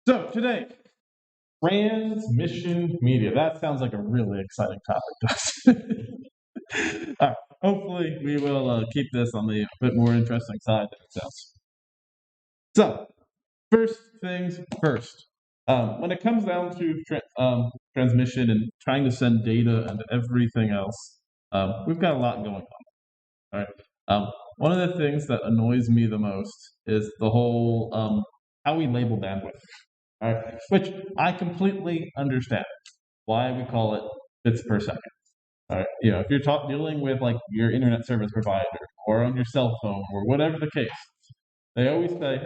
So today, transmission media. That sounds like a really exciting topic. All right, hopefully we will keep this on the bit more interesting side than it sounds. So, first things first. When it comes down to transmission and trying to send data and everything else, we've got a lot going on. All right. One of the things that annoys me the most is the whole how we label bandwidth. All right, which I completely understand why we call it bits per second. All right, if you're dealing with like your internet service provider or on your cell phone or whatever the case, they always say,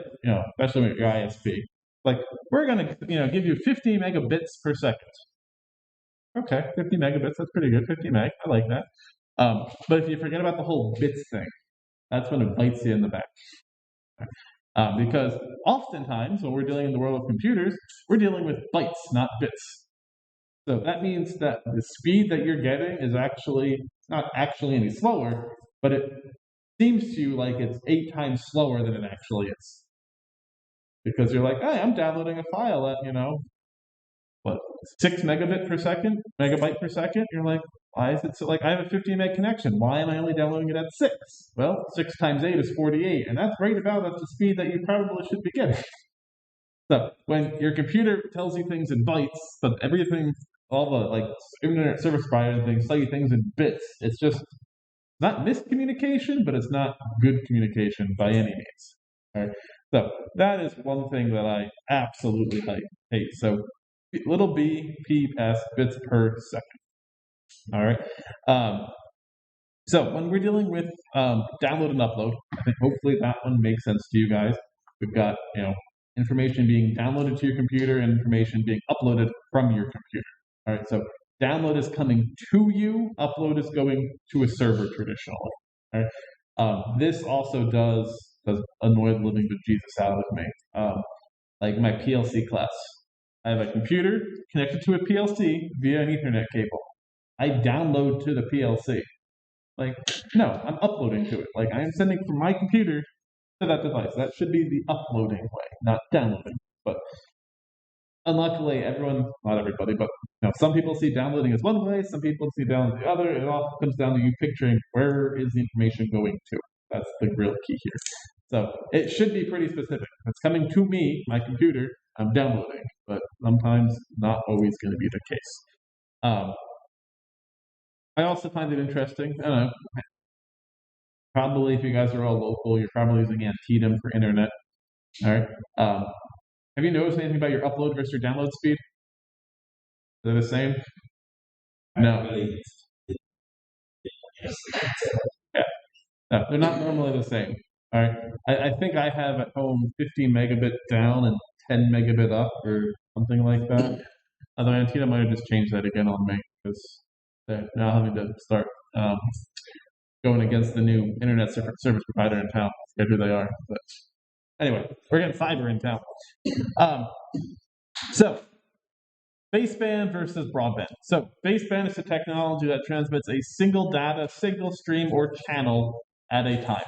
especially with your ISP, like we're gonna, give you 50 megabits per second. Okay, 50 megabits, that's pretty good. 50 meg, I like that. But if you forget about the whole bits thing, that's when it bites you in the back. Because oftentimes, when we're dealing in the world of computers, we're dealing with bytes, not bits. So that means that the speed that you're getting is actually not actually any slower, but it seems to you like it's 8 times slower than it actually is. Because you're like, hey, I'm downloading a file at, 6 megabyte per second. You're like, why is it so? Like, I have a 50 meg connection. Why am I only downloading it at 6? Well, 6 times 8 is 48, and that's right about at the speed that you probably should be getting. So when your computer tells you things in bytes, but everything, all the internet service provider things tell you things in bits, it's just not miscommunication, but it's not good communication by any means. All right. So that is one thing that I absolutely hate. So little bps, bits per second. All right. So when we're dealing with download and upload, I think hopefully that one makes sense to you guys. We've got information being downloaded to your computer and information being uploaded from your computer. All right. So download is coming to you. Upload is going to a server traditionally. All right. This also does annoy the living bejesus out of me. Like my PLC class. I have a computer connected to a PLC via an Ethernet cable. I download to the PLC. Like, no, I'm uploading to it. Like, I am sending from my computer to that device. That should be the uploading way, not downloading. But unluckily, not everybody, but some people see downloading as one way, some people see downloading the other. It all comes down to you picturing where is the information going to. That's the real key here. So it should be pretty specific. If it's coming to me, my computer, I'm downloading, but sometimes not always going to be the case. I also find it interesting. I don't know. Probably, if you guys are all local, you're probably using Antietam for internet. All right. Have you noticed anything about your upload versus your download speed? Are they the same? No. Yeah. No, they're not normally the same. All right. I think I have at home 15 megabit down and 10 megabit up, or something like that. Although Antietam might have just changed that again on me because they're now having to start going against the new internet service provider in town. I forget who they are, but anyway, we're getting fiber in town. So baseband versus broadband. So baseband is a technology that transmits a single data signal stream or channel at a time.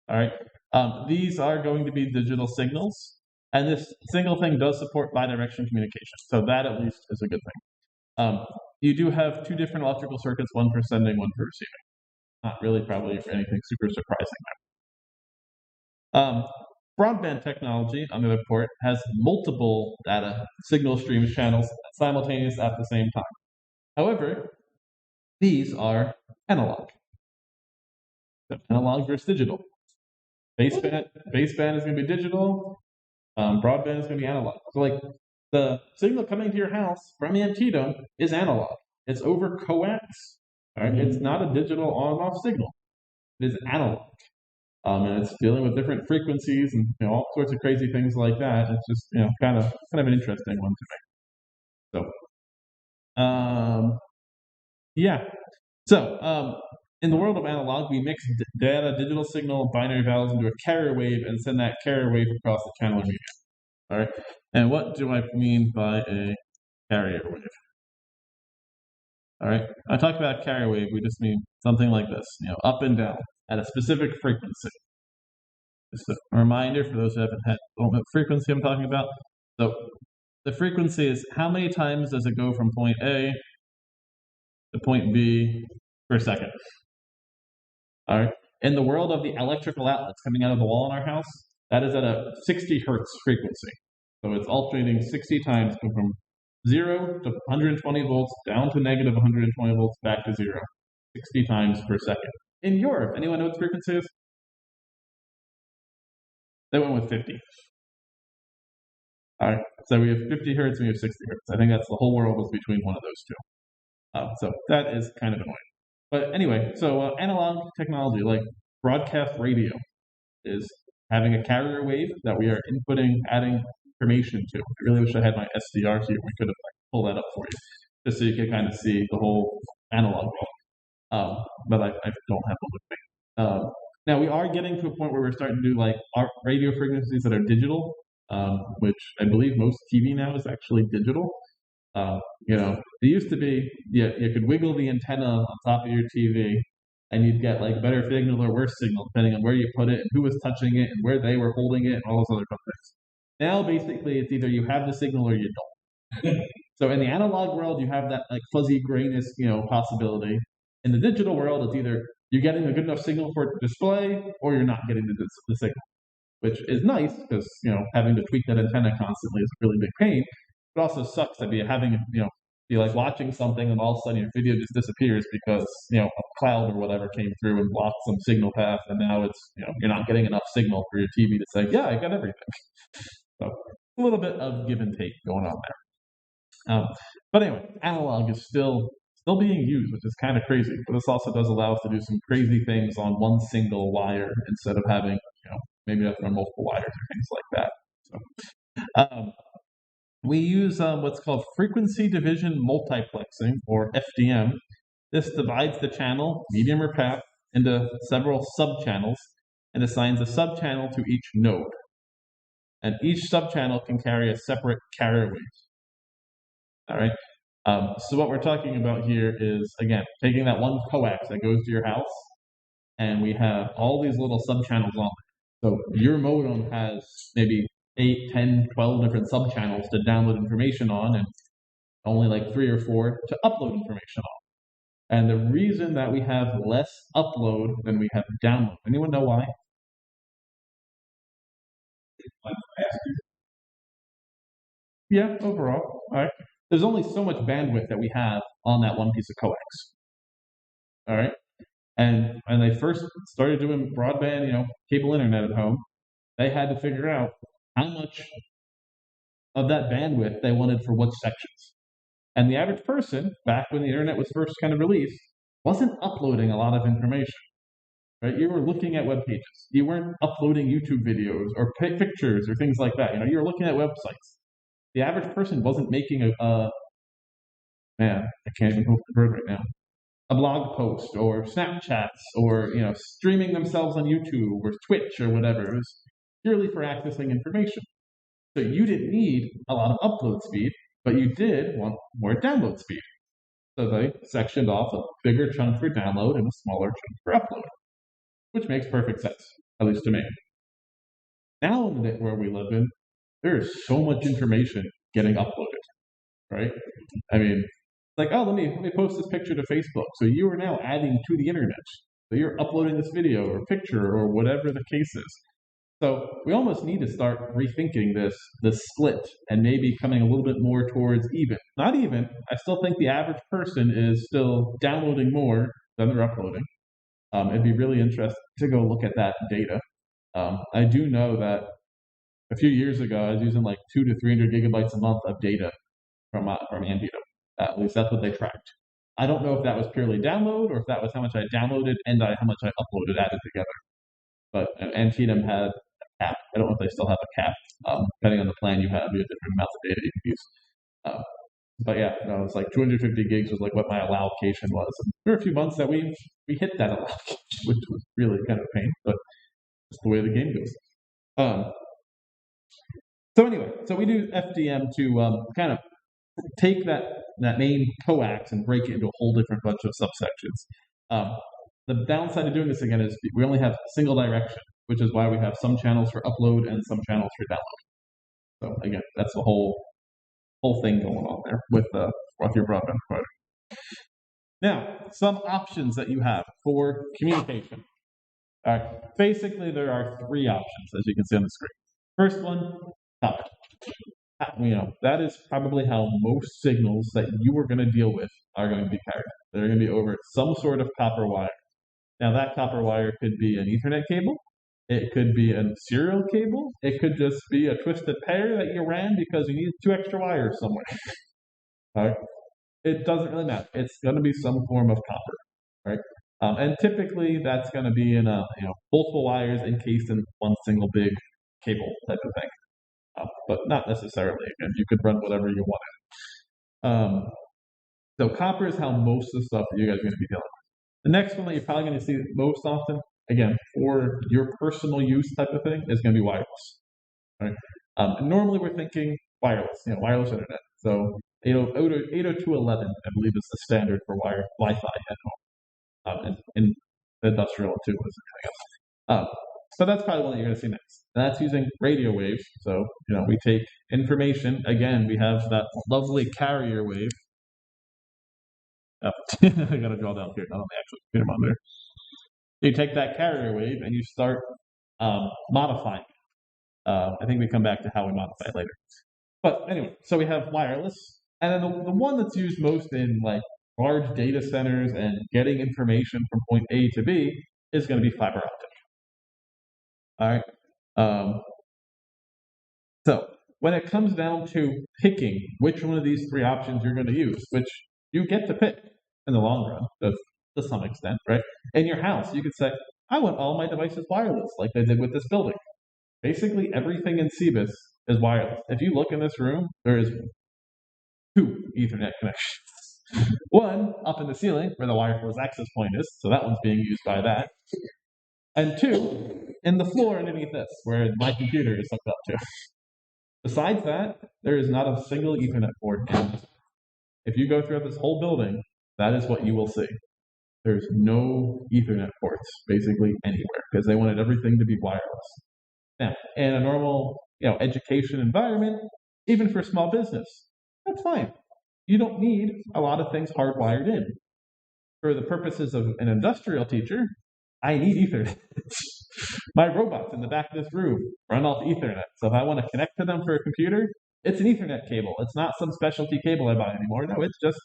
All right. These are going to be digital signals, and this single thing does support bidirectional communication. So that at least is a good thing. You do have 2 different electrical circuits, one for sending, one for receiving. Not really probably anything super surprising there. Broadband technology, on the other port, has multiple data signal streams channels simultaneous at the same time. However, these are analog. So analog versus digital. Baseband is going to be digital. Broadband is going to be analog. So like the signal coming to your house from Antietam is analog. It's over Coax. All right? It's not a digital on-off signal. It is analog. And it's dealing with different frequencies and all sorts of crazy things like that. It's just kind of an interesting one to me. So yeah. So in the world of analog, we mix data, digital signal, binary values into a carrier wave and send that carrier wave across the channel or medium. All right. And what do I mean by a carrier wave? All right. I talk about carrier wave. We just mean something like this, up and down at a specific frequency. Just a reminder for those who haven't had what frequency I'm talking about. So the frequency is how many times does it go from point A to point B per second. All right. In the world of the electrical outlets coming out of the wall in our house, that is at a 60 hertz frequency. So it's alternating 60 times, go from 0 to 120 volts, down to negative 120 volts, back to 0, 60 times per second. In Europe, anyone know what the frequency is? They went with 50. All right, so we have 50 hertz and we have 60 hertz. I think that's the whole world was between one of those two. So that is kind of annoying. But anyway, so analog technology like broadcast radio is having a carrier wave that we are inputting, adding information to. I really wish I had my SDR here. We could have pulled that up for you, just so you can kind of see the whole analog world. But I don't have one with me. Now we are getting to a point where we're starting to do like our radio frequencies that are digital, which I believe most TV now is actually digital. It used to be you could wiggle the antenna on top of your TV and you'd get like better signal or worse signal depending on where you put it and who was touching it and where they were holding it and all those other fun things. Now basically it's either you have the signal or you don't. So in the analog world you have that like fuzzy grayness, possibility. In the digital world it's either you're getting a good enough signal for it to display or you're not getting the signal, which is nice because having to tweak that antenna constantly is a really big pain. It also sucks that you're like watching something and all of a sudden your video just disappears because a cloud or whatever came through and blocked some signal path, and now it's you're not getting enough signal for your TV to say, yeah, I got everything. So a little bit of give and take going on there. But anyway, analog is still being used, which is kind of crazy. But this also does allow us to do some crazy things on one single wire instead of having maybe that's on multiple wires or things like that. So. We use what's called frequency division multiplexing, or FDM. This divides the channel, medium or path, into several subchannels and assigns a subchannel to each node. And each subchannel can carry a separate carrier wave. All right. So what we're talking about here is, again, taking that one coax that goes to your house, and we have all these little subchannels on it. So your modem has maybe 8, 10, 12 different subchannels to download information on, and only like 3 or 4 to upload information on. And the reason that we have less upload than we have download, anyone know why? Yeah, overall. All right. There's only so much bandwidth that we have on that one piece of coax. All right. And when they first started doing broadband, cable internet at home, they had to figure out how much of that bandwidth they wanted for what sections. And the average person, back when the internet was first kind of released, wasn't uploading a lot of information. Right? You were looking at web pages. You weren't uploading YouTube videos or pictures or things like that. You were looking at websites. The average person wasn't making man, I can't even hope the word right now. A blog post or Snapchats or streaming themselves on YouTube or Twitch or whatever. It was purely for accessing information. So you didn't need a lot of upload speed, but you did want more download speed. So they sectioned off a bigger chunk for download and a smaller chunk for upload, which makes perfect sense, at least to me. Now in the world we live in, there is so much information getting uploaded, right? I mean, like, oh, let me post this picture to Facebook. So you are now adding to the internet. So you're uploading this video or picture or whatever the case is. So we almost need to start rethinking this split and maybe coming a little bit more towards even. Not even. I still think the average person is still downloading more than they're uploading. It'd be really interesting to go look at that data. I do know that a few years ago I was using like 200 to 300 gigabytes a month of data from Ambito. At least that's what they tracked. I don't know if that was purely download or if that was how much I downloaded and how much I uploaded added together. But Antietam had a cap. I don't know if they still have a cap. Depending on the plan you have, you have different amounts of data you can use. But yeah, it was like 250 gigs was like what my allocation was. And there were a few months that we hit that allocation, which was really kind of a pain, but it's the way the game goes. So anyway, so we do FDM to kind of take that main coax and break it into a whole different bunch of subsections. The downside of doing this again is we only have single direction, which is why we have some channels for upload and some channels for download. So again, that's the whole thing going on there with your broadband provider. Now, some options that you have for communication. All right, basically there are 3 options, as you can see on the screen. First one, copper. That is probably how most signals that you are going to deal with are going to be carried. They're going to be over some sort of copper wire. Now, that copper wire could be an Ethernet cable. It could be a serial cable. It could just be a twisted pair that you ran because you needed 2 extra wires somewhere. All right? It doesn't really matter. It's going to be some form of copper, right? And typically, that's going to be in multiple wires encased in one single big cable type of thing. But not necessarily. Again, you could run whatever you wanted. So copper is how most of the stuff that you guys are going to be dealing with. The next one that you're probably going to see most often, again, for your personal use type of thing, is going to be wireless. Right? Normally we're thinking wireless, wireless internet. So 802.11, I believe, is the standard for Wi-Fi at home. And industrial too is kind of. So that's probably one that you're going to see next. And that's using radio waves. So, we take information. Again, we have that lovely carrier wave. Oh, I got to draw down here, not on the actual computer monitor. You take that carrier wave and you start modifying it. I think we come back to how we modify it later. But anyway, so we have wireless. And then the one that's used most in large data centers and getting information from point A to B is going to be fiber optic. All right. So when it comes down to picking which one of these 3 options you're going to use, which you get to pick in the long run, to some extent, right? In your house, you could say, I want all my devices wireless, like they did with this building. Basically, everything in CBIS is wireless. If you look in this room, there is 2 Ethernet connections. One up in the ceiling, where the wireless access point is, so that one's being used by that. And 2 in the floor underneath this, where my computer is hooked up to. Besides that, there is not a single Ethernet port in this. If you go throughout this whole building, that is what you will see. There's no Ethernet ports basically anywhere because they wanted everything to be wireless. Now, in a normal, education environment, even for small business, that's fine. You don't need a lot of things hardwired in. For the purposes of an industrial teacher, I need Ethernet. My robots in the back of this room run off Ethernet. So if I want to connect to them for a computer, it's an Ethernet cable. It's not some specialty cable I buy anymore. No, it's just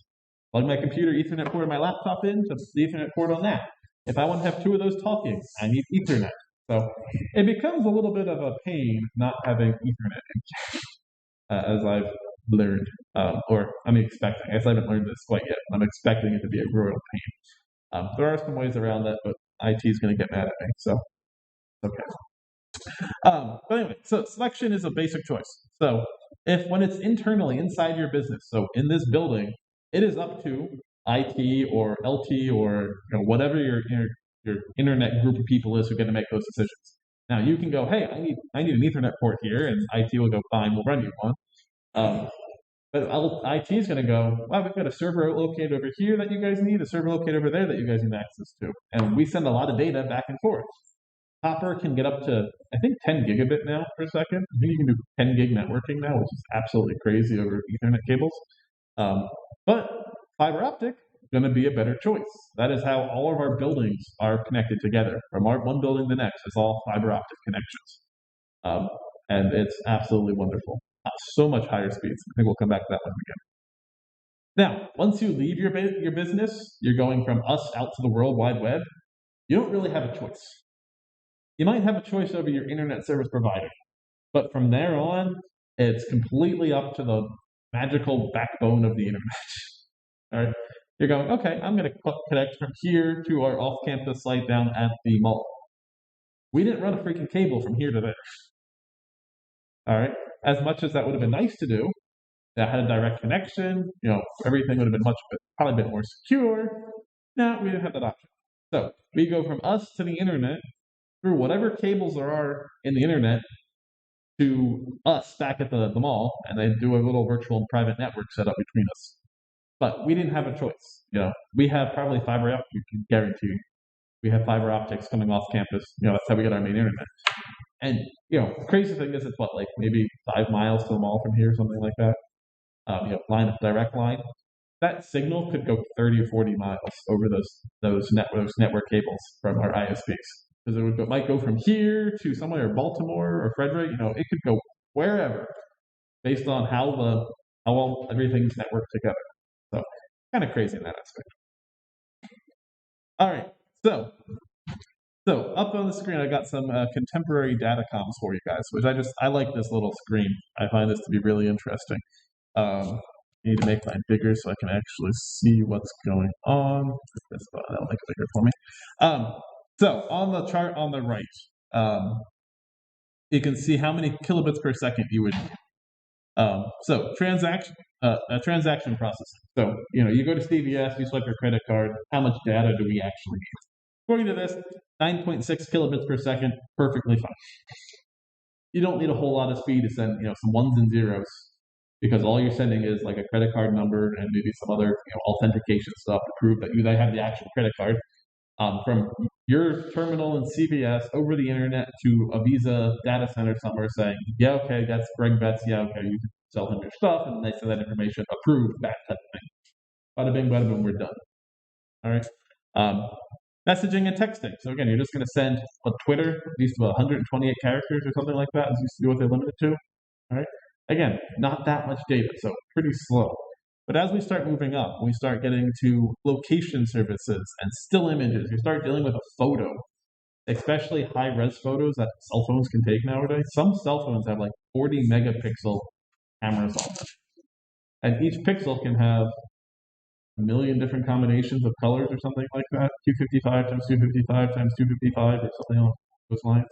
plug my computer Ethernet port of my laptop in to the Ethernet port on that. If I want to have 2 of those talking, I need Ethernet. So it becomes a little bit of a pain not having Ethernet, as I've learned, or I'm expecting. I guess I haven't learned this quite yet. I'm expecting it to be a royal pain. There are some ways around that, but IT is going to get mad at me, so okay. But anyway, so selection is a basic choice. So when it's internally inside your business, so in this building, it is up to IT or LT or whatever your internet group of people is who are going to make those decisions. Now you can go, hey, I need an Ethernet port here, and IT will go, fine, we'll run you one. But IT is going to go, wow, we've got a server located over here that you guys need, a server located over there that you guys need access to. And we send a lot of data back and forth. Copper can get up to, I think, 10 gigabit now per second. I think you can do 10 gig networking now, which is absolutely crazy over Ethernet cables. But fiber optic is going to be a better choice. That is how all of our buildings are connected together. From one building to the next, it's all fiber optic connections. And it's absolutely wonderful. So much higher speeds. I think we'll come back to that one again. Now, once you leave your business, you're going from us out to the World Wide Web, you don't really have a choice. You might have a choice over your internet service provider, but from there on, it's completely up to the magical backbone of the internet. All right? You're going, okay, I'm going to connect from here to our off-campus site down at the mall. We didn't run a freaking cable from here to there. All right? As much as that would have been nice to do, that had a direct connection, everything would have been probably a bit more secure. No, we didn't have that option. So we go from us to the internet through whatever cables there are in the internet to us back at the mall, and they do a little virtual and private network set up between us. But we didn't have a choice. We have probably fiber optic, you can guarantee. We have fiber optics coming off campus. That's how we get our main internet. And the crazy thing is, it's what, like maybe 5 miles to the mall from here, something like that. Direct line. That signal could go 30 or 40 miles over those network cables from our ISPs, because might go from here to somewhere, Baltimore or Frederick. It could go wherever, based on how well everything's networked together. So kind of crazy in that aspect. All right, so up on the screen, I got some contemporary datacomms for you guys, which I like this little screen. I find this to be really interesting. Need to make mine bigger so I can actually see what's going on. That'll make it bigger for me. So on the chart on the right, you can see how many kilobits per second you would need. So transaction processing. So you go to CVS, you swipe your credit card. How much data do we actually need? According to this, 9.6 kilobits per second, perfectly fine. You don't need a whole lot of speed to send some ones and zeros, because all you're sending is like a credit card number and maybe some other authentication stuff to prove that they have the actual credit card from your terminal in CVS over the internet to a Visa data center somewhere saying, yeah, okay, that's Greg Betts, yeah, okay, you can sell him your stuff, and they send that information, approved, that type of thing. Bada bing, bada boom, we're done. All right. Messaging and texting. So again, you're just going to send Twitter, used to 128 characters or something like that, as used to be what they limited to. All right. Again, not that much data, so pretty slow. But as we start moving up, we start getting to location services and still images. You start dealing with a photo, especially high-res photos that cell phones can take nowadays. Some cell phones have like 40 megapixel cameras on them. And each pixel can have a million different combinations of colors or something like that. 255 times 255 times 255 or something along those lines.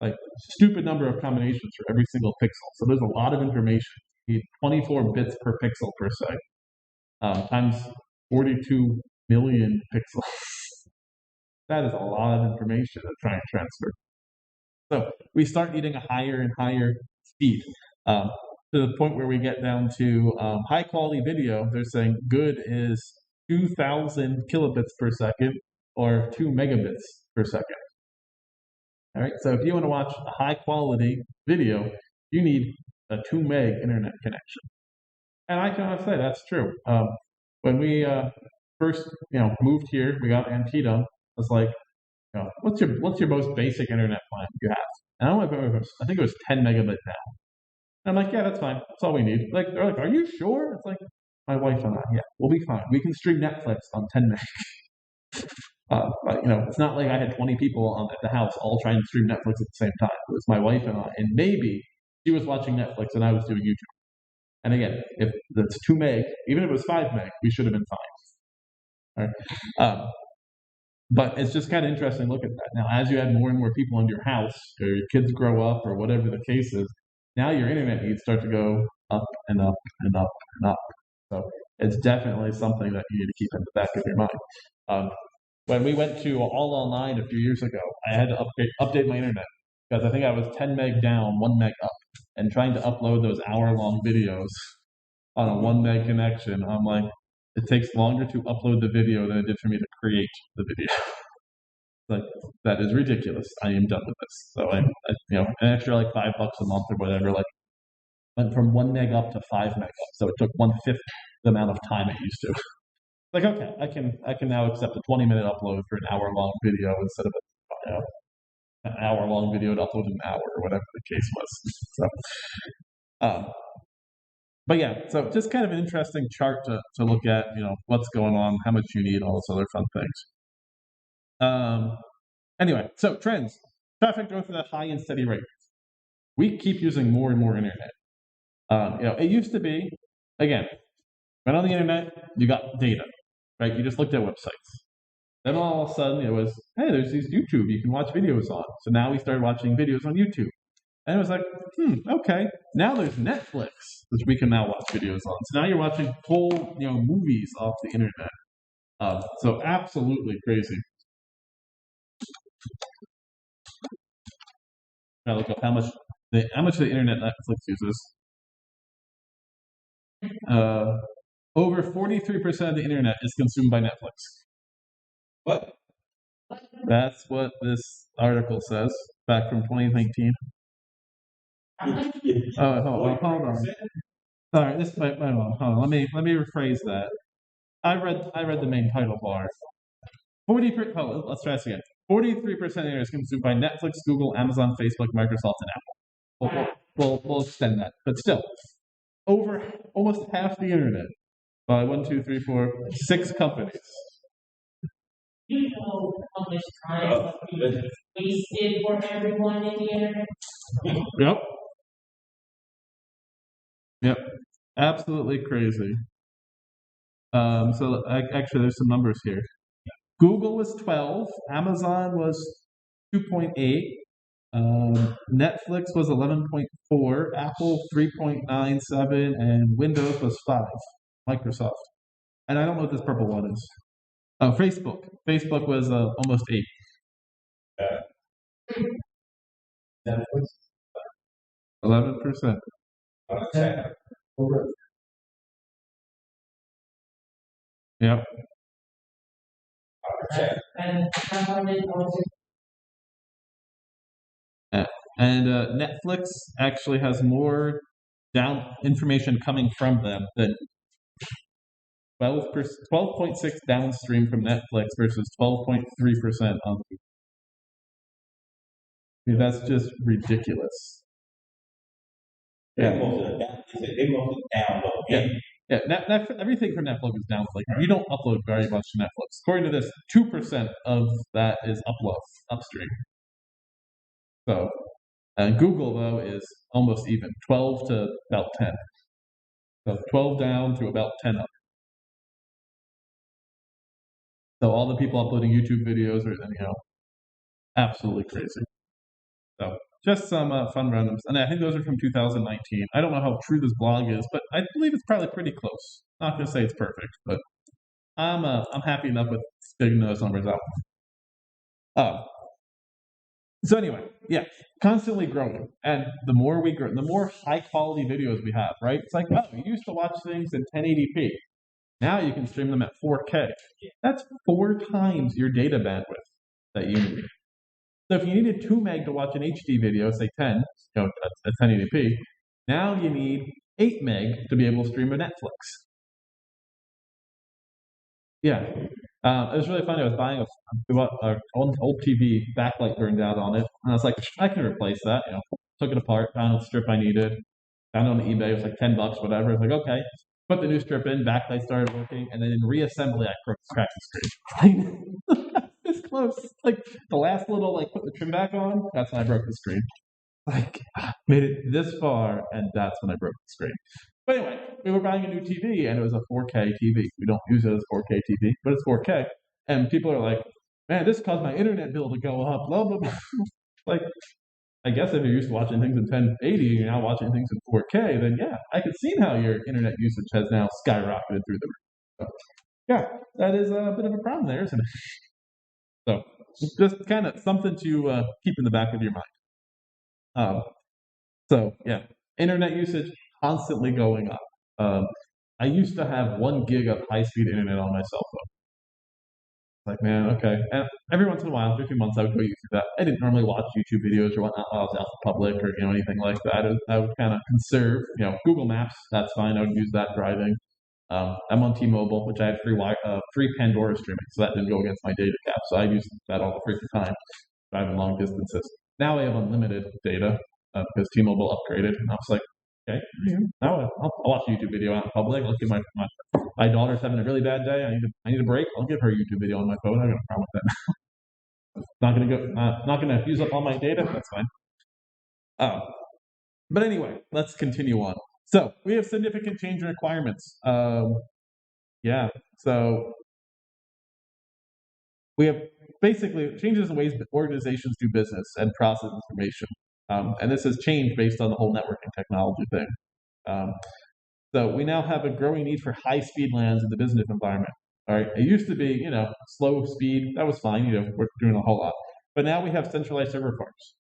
Like, stupid number of combinations for every single pixel. So there's a lot of information. You need 24 bits per pixel per second, times 42 million pixels. That is a lot of information to try and transfer. So we start needing a higher and higher speed, to the point where we get down to high quality video. They're saying good is 2,000 kilobits per second or 2 megabits per second. All right, so if you want to watch a high quality video, you need a 2 meg internet connection. And I can say that's true. When we first moved here, we got Antietam. I was like, what's your most basic internet plan you have? And I think it was 10 megabit now. And I'm like, yeah, that's fine. That's all we need. Like, they're like, are you sure? It's like, my wife and I, yeah, we'll be fine. We can stream Netflix on 10 meg. But it's not like I had 20 people at the house all trying to stream Netflix at the same time. It was my wife and I, and maybe she was watching Netflix and I was doing YouTube. And again, if it's 2 meg, even if it was 5 meg, we should have been fine. All right. But it's just kind of interesting to look at that. Now, as you add more and more people into your house, or your kids grow up, or whatever the case is, now your internet needs start to go up and up and up and up. So it's definitely something that you need to keep in the back of your mind. When we went to All Online a few years ago, I had to update my internet because I think I was 10 meg down, 1 meg up, and trying to upload those hour-long videos on a 1 meg connection. I'm like, it takes longer to upload the video than it did for me to create the video. Like, that is ridiculous. I am done with this. So an extra like $5 a month or whatever, like went from 1 meg up to 5 meg up. So it took 1/5 the amount of time it used to. Like, okay, I can now accept a 20-minute upload for an hour-long video instead of an hour-long video to upload in an hour or whatever the case was. So, but yeah, so just kind of an interesting chart to look at, what's going on, how much you need, all those other fun things. Anyway, so trends. Traffic growth at a high and steady rate. We keep using more and more internet. It used to be, again, went on the internet, you got data, right? You just looked at websites. Then all of a sudden it was, hey, there's these YouTube you can watch videos on. So now we started watching videos on YouTube. And it was like, okay. Now there's Netflix, which we can now watch videos on. So now you're watching whole, movies off the internet. So absolutely crazy. Now look up how much the internet Netflix uses. Over 43% of the internet is consumed by Netflix. What? That's what this article says. back from 2019. Oh, hold on. All right, this might hold on. Let me rephrase that. I read the main title bar. 40%. Oh, let's try this again. 43% of the internet is consumed by Netflix, Google, Amazon, Facebook, Microsoft, and Apple. We'll extend that, but still, over almost half the internet by 1, 2, 3, 4, 6 companies. You know how much time wasted for everyone in the internet? Yep. Absolutely crazy. So actually, there's some numbers here. Google was 12, Amazon was 2.8, Netflix was 11.4, Apple 3.97, and Windows was 5. Microsoft. And I don't know what this purple one is. Oh, Facebook. Facebook was almost 8. Netflix? 11%. Yep. And Netflix actually has more information coming from them than 12.6 downstream from Netflix versus 12.3% on Google. I mean, that's just ridiculous. Yeah. Everything from Netflix is download. Like, you don't upload very much to Netflix. According to this, 2% of that is upstream. So, Google though is almost even, 12 to about 10. So 12 down to about 10 up. So all the people uploading YouTube videos are, absolutely crazy. So just some fun randoms, and I think those are from 2019. I don't know how true this blog is, but I believe it's probably pretty close. Not gonna say it's perfect, but I'm happy enough with figuring those numbers out. So anyway, yeah, constantly growing, and the more we grow, the more high quality videos we have, right? It's like, oh, you used to watch things in 1080p. Now you can stream them at 4K. That's 4 times your data bandwidth that you need. So if you needed 2 meg to watch an HD video, say 10, at 1080p, now you need 8 meg to be able to stream a Netflix. Yeah. It was really funny. I was buying an old TV, backlight burned out on it, and I was like, I can replace that. Took it apart, found the strip I needed, found it on eBay. It was like $10, whatever. I was like, okay. Put the new strip in, backlight started working, and then in reassembly, I cracked the screen. This close. Like, the last little, put the trim back on, that's when I broke the screen. Made it this far, and that's when I broke the screen. But anyway, we were buying a new TV, and it was a 4K TV. We don't use it as 4K TV, but it's 4K. And people are like, man, this caused my internet bill to go up, blah, blah, blah. I guess if you're used to watching things in 1080 and you're now watching things in 4K, then yeah, I can see how your internet usage has now skyrocketed through the roof. So, yeah, that is a bit of a problem there, isn't it? So, just kind of something to keep in the back of your mind. So, yeah, internet usage constantly going up. I used to have 1 gig of high-speed internet on my cell phone. Like, man, okay. And every once in a while, every few months, I would go use that. I didn't normally watch YouTube videos or whatnot while I was out in public or anything like that. I would kind of conserve. Google Maps, that's fine. I would use that driving. I'm on T-Mobile, which I had free Pandora streaming, so that didn't go against my data cap. So I used that all the freaking time, driving long distances. Now I have unlimited data because T-Mobile upgraded, and I was like, okay, now I'll watch a YouTube video out in public. I'll give my daughter's having a really bad day. I need a break. I'll give her a YouTube video on my phone. I don't have a problem with that. Not gonna use up all my data. That's fine. But anyway, let's continue on. So we have significant change in requirements. Yeah. So we have basically changes in ways that organizations do business and process information. And this has changed based on the whole networking technology thing. So we now have a growing need for high-speed LANs in the business environment. All right, it used to be, slow speed. That was fine. We're doing a whole lot. But now we have centralized server farms.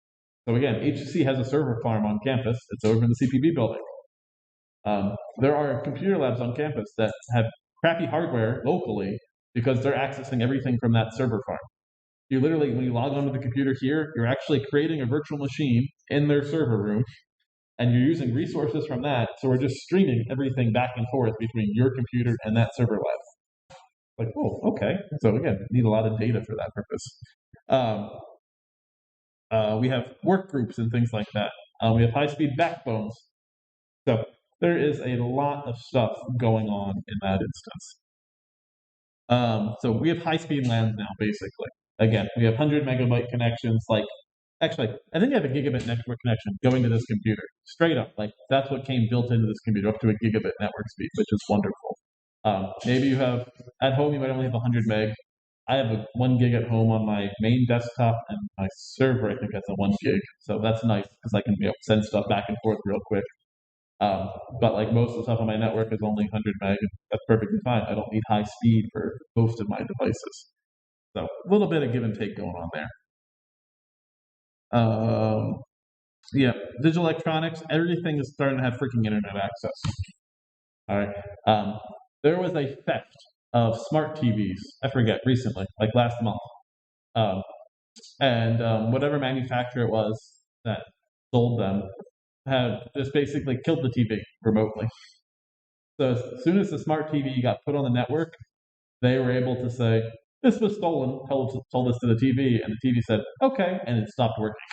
So again, HC has a server farm on campus. It's over in the CPB building. There are computer labs on campus that have crappy hardware locally because they're accessing everything from that server farm. You literally, when you log onto the computer here, you're actually creating a virtual machine in their server room, and you're using resources from that. So we're just streaming everything back and forth between your computer and that server web. Like, oh, okay. So again, need a lot of data for that purpose. We have work groups and things like that. We have high-speed backbones. So there is a lot of stuff going on in that instance. So we have high-speed LANs now, basically. Again, we have 100 megabyte connections. Like, actually, I think I have a gigabit network connection going to this computer. Straight up, like that's what came built into this computer, up to a gigabit network speed, which is wonderful. Maybe you have at home, you might only have 100 meg. I have a 1 gig at home on my main desktop, and my server I think has a 1 gig. So that's nice because I can send stuff back and forth real quick. But like most of the stuff on my network is only 100 meg, and that's perfectly fine. I don't need high speed for most of my devices. So a little bit of give and take going on there. Yeah, digital electronics, everything is starting to have freaking internet access. All right. There was a theft of smart TVs, I forget, recently, like last month. And whatever manufacturer it was that sold them have just basically killed the TV remotely. So as soon as the smart TV got put on the network, they were able to say, this was stolen, told this to the TV, and the TV said, okay, and it stopped working.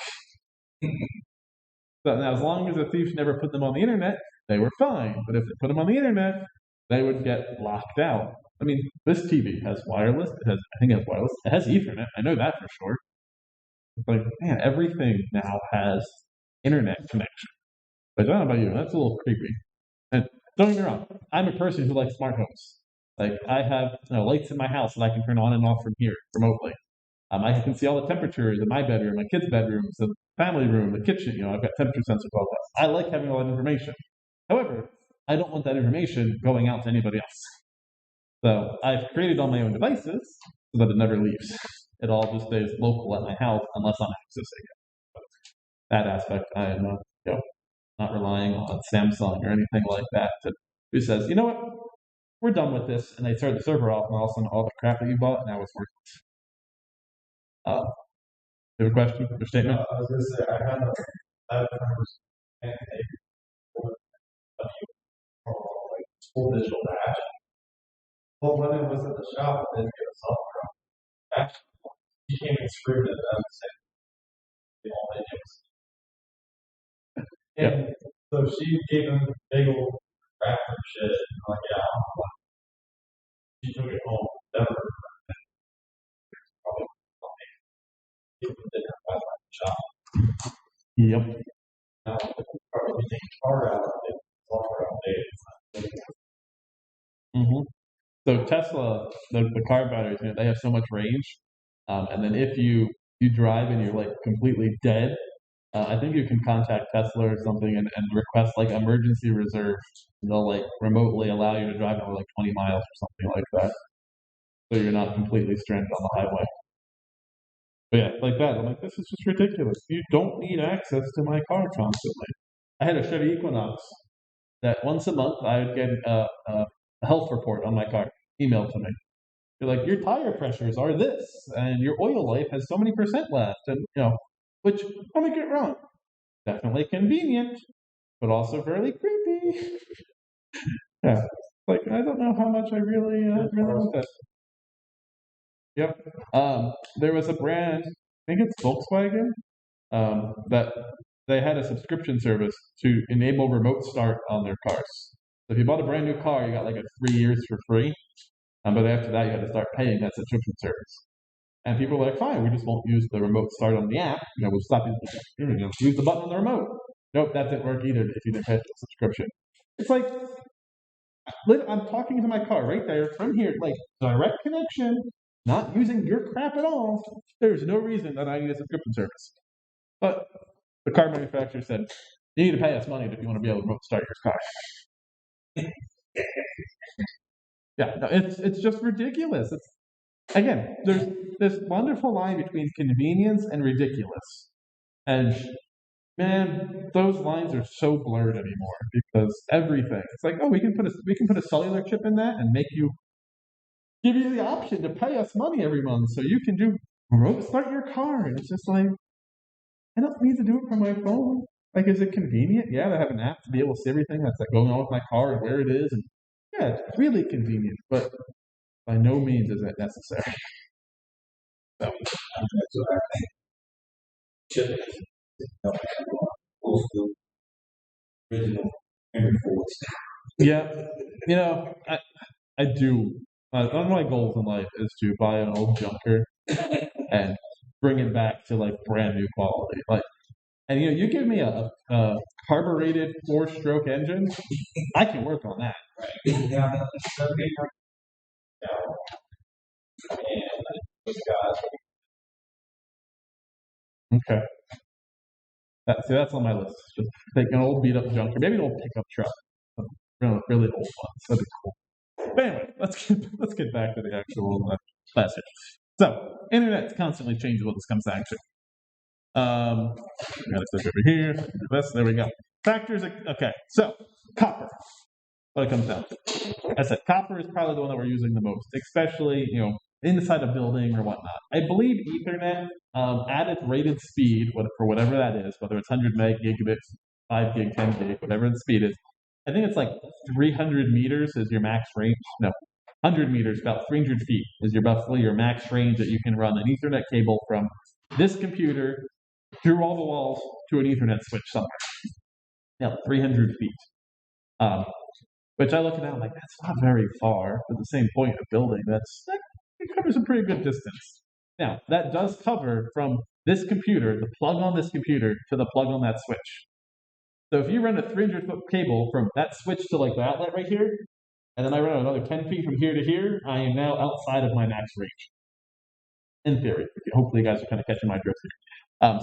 So now as long as the thief never put them on the internet, they were fine. But if they put them on the internet, they would get locked out. I mean, this TV has wireless. I think it has wireless. It has Ethernet. I know that for sure. It's like, man, everything now has internet connection. But I don't know about you. That's a little creepy. And don't get me wrong. I'm a person who likes smart homes. Like, I have lights in my house that I can turn on and off from here remotely. I can see all the temperatures in my bedroom, my kids' bedrooms, the family room, the kitchen. I've got temperature sensors, all that. I like having all that information. However, I don't want that information going out to anybody else. So I've created all my own devices so that it never leaves. It all just stays local at my house unless I'm accessing it. That aspect, I am not relying on Samsung or anything like that. Who says, you know what, we're done with this, and they turn the server off, and all of a sudden all the crap that you bought now is worthless. You have a question or statement? I was going to say, I had a full digital batch. But when it was at the shop, I didn't get a software batch. She came and screwed it up and said, and so she gave him a big old crap and shit. And I'm like, yeah, I don't know. She took it home. Never. Yep. Probably taking car out of it, software updates. Mm-hmm. So Tesla, the car batteries, they have so much range, and then if you drive and you're like completely dead, I think you can contact Tesla or something and request like emergency reserve. They'll like remotely allow you to drive over like 20 miles or something like that, so you're not completely stranded on the highway. But yeah, like that. I'm like, this is just ridiculous. You don't need access to my car constantly. I had a Chevy Equinox that once a month I would get a health report on my car emailed to me. You're like, your tire pressures are this, and your oil life has so many % left, and which, let me get wrong, definitely convenient, but also fairly creepy. Yeah, like I don't know how much I really want that. Yep. There was a brand, I think it's Volkswagen, that they had a subscription service to enable remote start on their cars. So if you bought a brand new car, you got like 3 years for free. But after that, you had to start paying that subscription service. And people were like, fine, we just won't use the remote start on the app. We'll stop using use the button on the remote. Nope, that didn't work either if you didn't pay the subscription. It's like, I'm talking to my car right there from here, like direct connection, not using your crap at all. There's no reason that I need a subscription service. But the car manufacturer said, you need to pay us money if you want to be able to remote start your car. Yeah, no, it's just ridiculous. Again, there's this wonderful line between convenience and ridiculous. And man, those lines are so blurred anymore because everything. It's like, oh, we can put a cellular chip in that and give you the option to pay us money every month so you can do remote start your car. And it's just like, I don't need to do it from my phone. Like, is it convenient? Yeah, to have an app to be able to see everything that's like going on with my car and where it is. And yeah, it's really convenient, but by no means is it necessary. So, That's what I think. Should old school, original, memory force. yeah, you know, I do. One of my goals in life is to buy an old junker and bring it back to like brand new quality. Like, and you know, you give me a carbureted 4-stroke engine, I can work on that. Yeah, that's big right now. And those guys, Okay. That's on my list. Just take an old beat up junker, maybe an old pickup truck, a really old one. That'd be cool. But anyway, let's get back to the actual class here. So, internet constantly changes what this comes down to. Got to switch over here. This, there we go. Factors. Okay, so copper. What it comes down to. As I said, copper is probably the one that we're using the most, especially inside a building or whatnot. I believe Ethernet at its rated speed, for whatever that is, whether it's 100 meg, gigabits, 5 gig, 10 gig, whatever the speed is. I think it's like 300 meters is your max range. No, 100 meters, about 300 feet is roughly your max range that you can run an Ethernet cable from this computer through all the walls to an Ethernet switch somewhere. Now, 300 feet. Which I look at now, I'm like, that's not very far. At the same point of building, that covers a pretty good distance. Now, that does cover from this computer, the plug on this computer, to the plug on that switch. So if you run a 300-foot cable from that switch to like the outlet right here, and then I run another 10 feet from here to here, I am now outside of my max range. In theory. Hopefully you guys are kind of catching my drift here.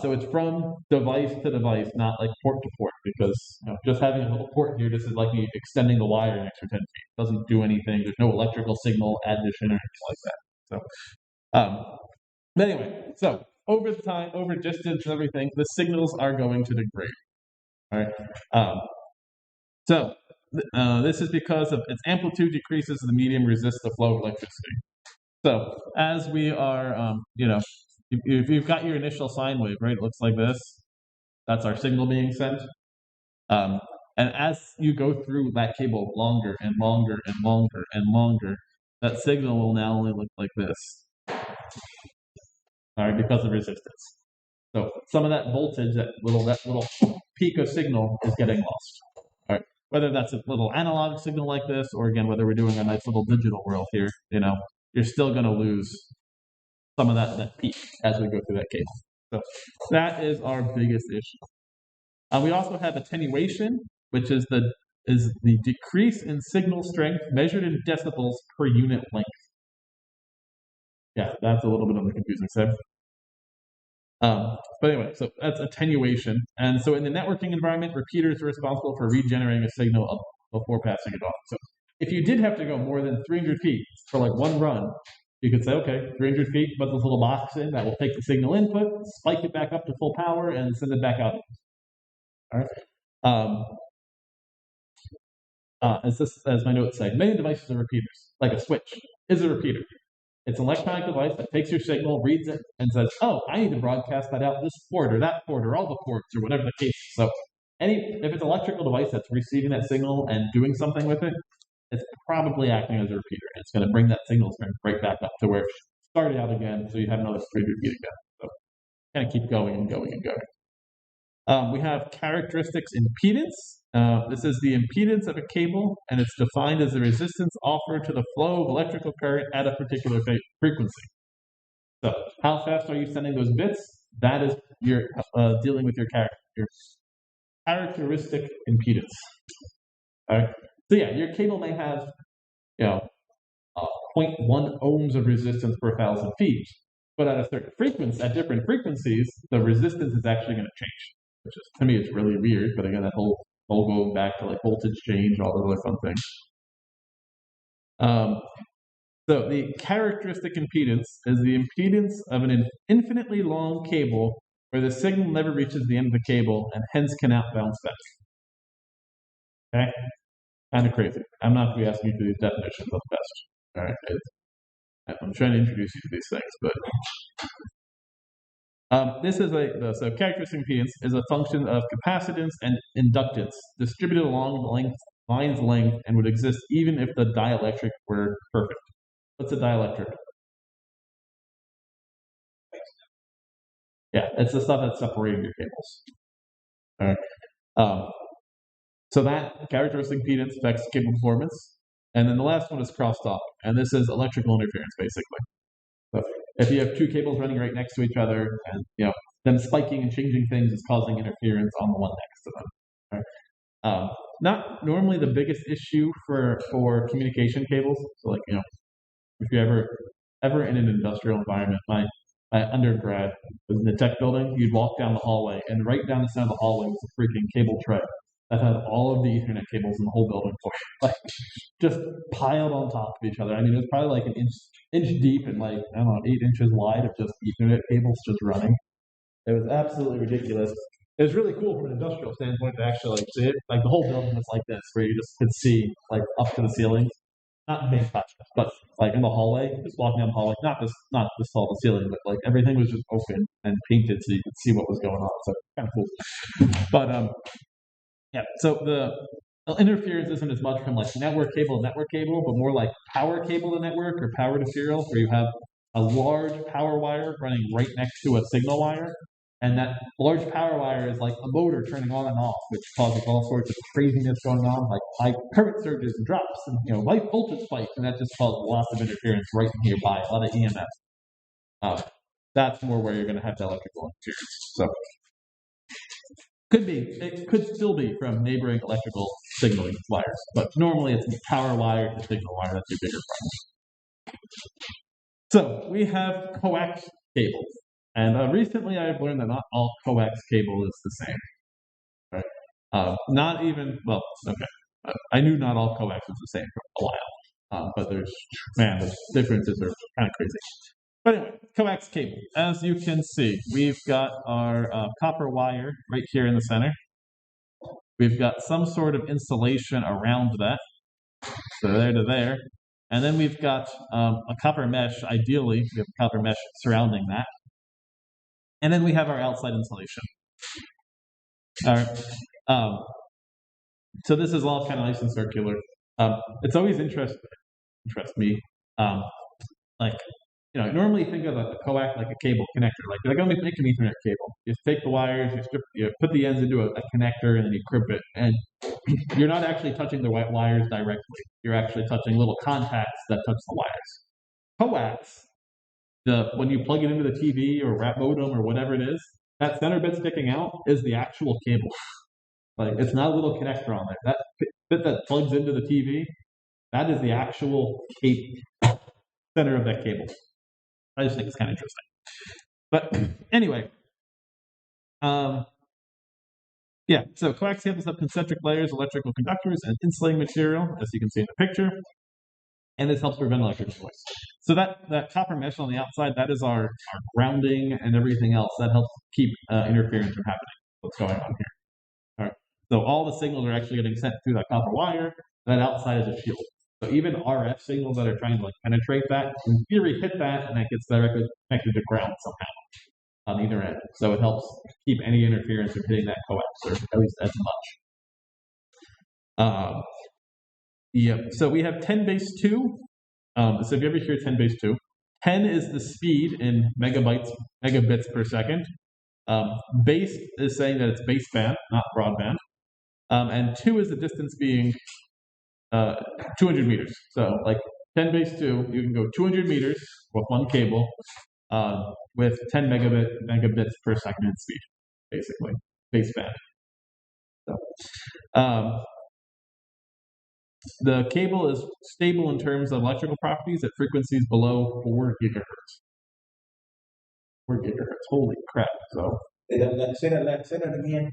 So it's from device to device, not like port to port, because just having a little port here just is like me extending the wire an extra 10 feet. It doesn't do anything. There's no electrical signal addition or anything like that. So, but anyway, so over time, over distance and everything, the signals are going to degrade. All right. So this is because of its amplitude decreases, the medium resists the flow of electricity. So as we are, if you've got your initial sine wave, right, it looks like this. That's our signal being sent. And as you go through that cable longer and longer and longer and longer, that signal will now only look like this. All right, because of resistance. So some of that voltage, that little peak of signal is getting lost. All right, whether that's a little analog signal like this, or again, whether we're doing a nice little digital world here, you're still going to lose some of that peak as we go through that cable. So that is our biggest issue. We also have attenuation, which is the decrease in signal strength measured in decibels per unit length. Yeah, that's a little bit on the confusing side. But anyway, so that's attenuation. And so in the networking environment, repeaters are responsible for regenerating a signal before passing it on. So if you did have to go more than 300 feet for like one run, you could say, okay, 300 feet, put this little box in that will take the signal input, spike it back up to full power, and send it back out. All right. As my notes say, many devices are repeaters. Like a switch is a repeater. It's an electronic device that takes your signal, reads it, and says, oh, I need to broadcast that out this port or that port or all the ports or whatever the case is. So if it's an electrical device that's receiving that signal and doing something with it, it's probably acting as a repeater. It's going to bring that signal strength right back up to where it started out again, so you have another 300 feet again. So kind of keep going and going and going. We have characteristics impedance. This is the impedance of a cable, and it's defined as the resistance offered to the flow of electrical current at a particular frequency. So how fast are you sending those bits? That is your dealing with your characteristic impedance. All right. So yeah, your cable may have 0.1 ohms of resistance per 1,000 feet, but at a certain frequency, at different frequencies, the resistance is actually going to change. Which is, to me, it's really weird. But again, that whole going back to like voltage change, all those other fun things. So the characteristic impedance is the impedance of an infinitely long cable where the signal never reaches the end of the cable and hence cannot bounce back. Okay, kind of crazy. I'm not going to be asking you for these definitions of the best. All right, I'm trying to introduce you to these things, but This is so characteristic impedance is a function of capacitance and inductance distributed along the line's length and would exist even if the dielectric were perfect. What's a dielectric? Yeah, it's the stuff that's separating your cables. All right. So that characteristic impedance affects cable performance. And then the last one is crosstalk, and this is electrical interference, basically. So if you have two cables running right next to each other, and them spiking and changing things is causing interference on the one next to them. Right? Not normally the biggest issue for communication cables. So like if you're ever in an industrial environment, my undergrad was in the tech building. You'd walk down the hallway, and right down the center of the hallway was a freaking cable tray that had all of the Ethernet cables in the whole building, like just piled on top of each other. I mean, it was probably like an inch deep and like 8 inches wide of just Ethernet cables just running. It was absolutely ridiculous. It was really cool from an industrial standpoint to actually like see it. Like the whole building was like this, where you just could see like up to the ceilings. Not big touches, but like in the hallway, just walking down the hallway, not just tall the ceiling, but like everything was just open and painted so you could see what was going on. So kind of cool. But yeah, so the interference isn't as much from like network cable to network cable, but more like power cable to network or power to serial, where you have a large power wire running right next to a signal wire. And that large power wire is like a motor turning on and off, which causes all sorts of craziness going on, like high current surges and drops, and light voltage spikes, and that just causes lots of interference right nearby, a lot of EMF. That's more where you're going to have the electrical interference. So it could still be from neighboring electrical signaling wires, but normally it's power wire to signal wire. That's your bigger problem. So we have coax cables. And recently I've learned that not all coax cable is the same. Right? Not even, well, okay. I knew not all coax is the same for a while. But the differences are kind of crazy. But anyway, coax cable. As you can see, we've got our copper wire right here in the center. We've got some sort of insulation around that. So there to there. And then we've got a copper mesh, ideally, we have a copper mesh surrounding that. And then we have our outside insulation. All right. So this is all kind of nice and circular. It's always interest me. Normally think of a coax like a cable connector. Like they're going to make an Ethernet cable. You just take the wires, you put the ends into a connector, and then you crimp it. And you're not actually touching the wires directly. You're actually touching little contacts that touch the wires. Coax. When you plug it into the TV or wrap modem or whatever it is, that center bit sticking out is the actual cable. Like it's not a little connector on there. That bit that plugs into the TV, that is the actual center of that cable. I just think it's kind of interesting. But anyway, yeah. So coax cables have concentric layers, electrical conductors, and insulating material, as you can see in the picture. And this helps prevent electrical noise. So that copper mesh on the outside, that is our grounding and everything else. That helps keep interference from happening. What's going on here? All right. So all the signals are actually getting sent through that copper wire. That outside is a shield. So even RF signals that are trying to penetrate that, in theory, hit that, and that gets directly connected to ground somehow on either end. So it helps keep any interference from hitting that coax, or at least as much. Yeah, so we have 10 base 2. So if you ever hear 10 base 2, 10 is the speed in megabits per second. Base is saying that it's baseband, not broadband. And 2 is the distance being 200 meters. So like 10 base 2, you can go 200 meters with one cable with 10 megabits per second in speed, basically, baseband. So, the cable is stable in terms of electrical properties at frequencies below 4 gigahertz. 4 gigahertz, holy crap. So say that again.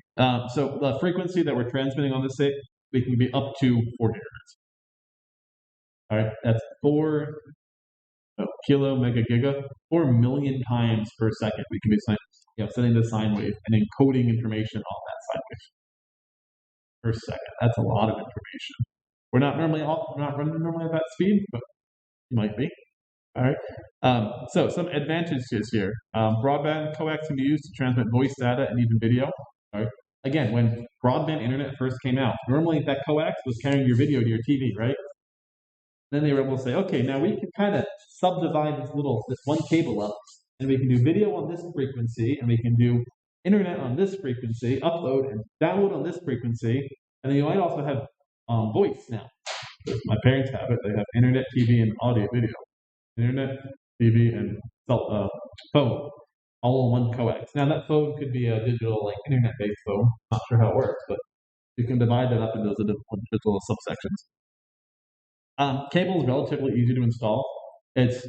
So the frequency that we're transmitting on this tape, we can be up to 4 gigahertz. All right, that's 4 kilo mega giga, 4 million times per second. We can be sending the sine wave and encoding information on that sine wave per second. That's a lot of information. We're not running normally at that speed, but you might be. All right. So some advantages here. Broadband coax can be used to transmit voice data and even video. All right. Again, when broadband internet first came out, normally that coax was carrying your video to your TV, right? Then they were able to say, okay, now we can kind of subdivide this one cable up, and we can do video on this frequency, and we can do internet on this frequency, upload and download on this frequency, and then you might also have voice now. My parents have it. They have internet, TV, and audio video. Internet, TV, and phone, all on one coax. Now that phone could be a digital, like internet-based phone. Not sure how it works, but you can divide that up into those individual subsections. Cable is relatively easy to install. It's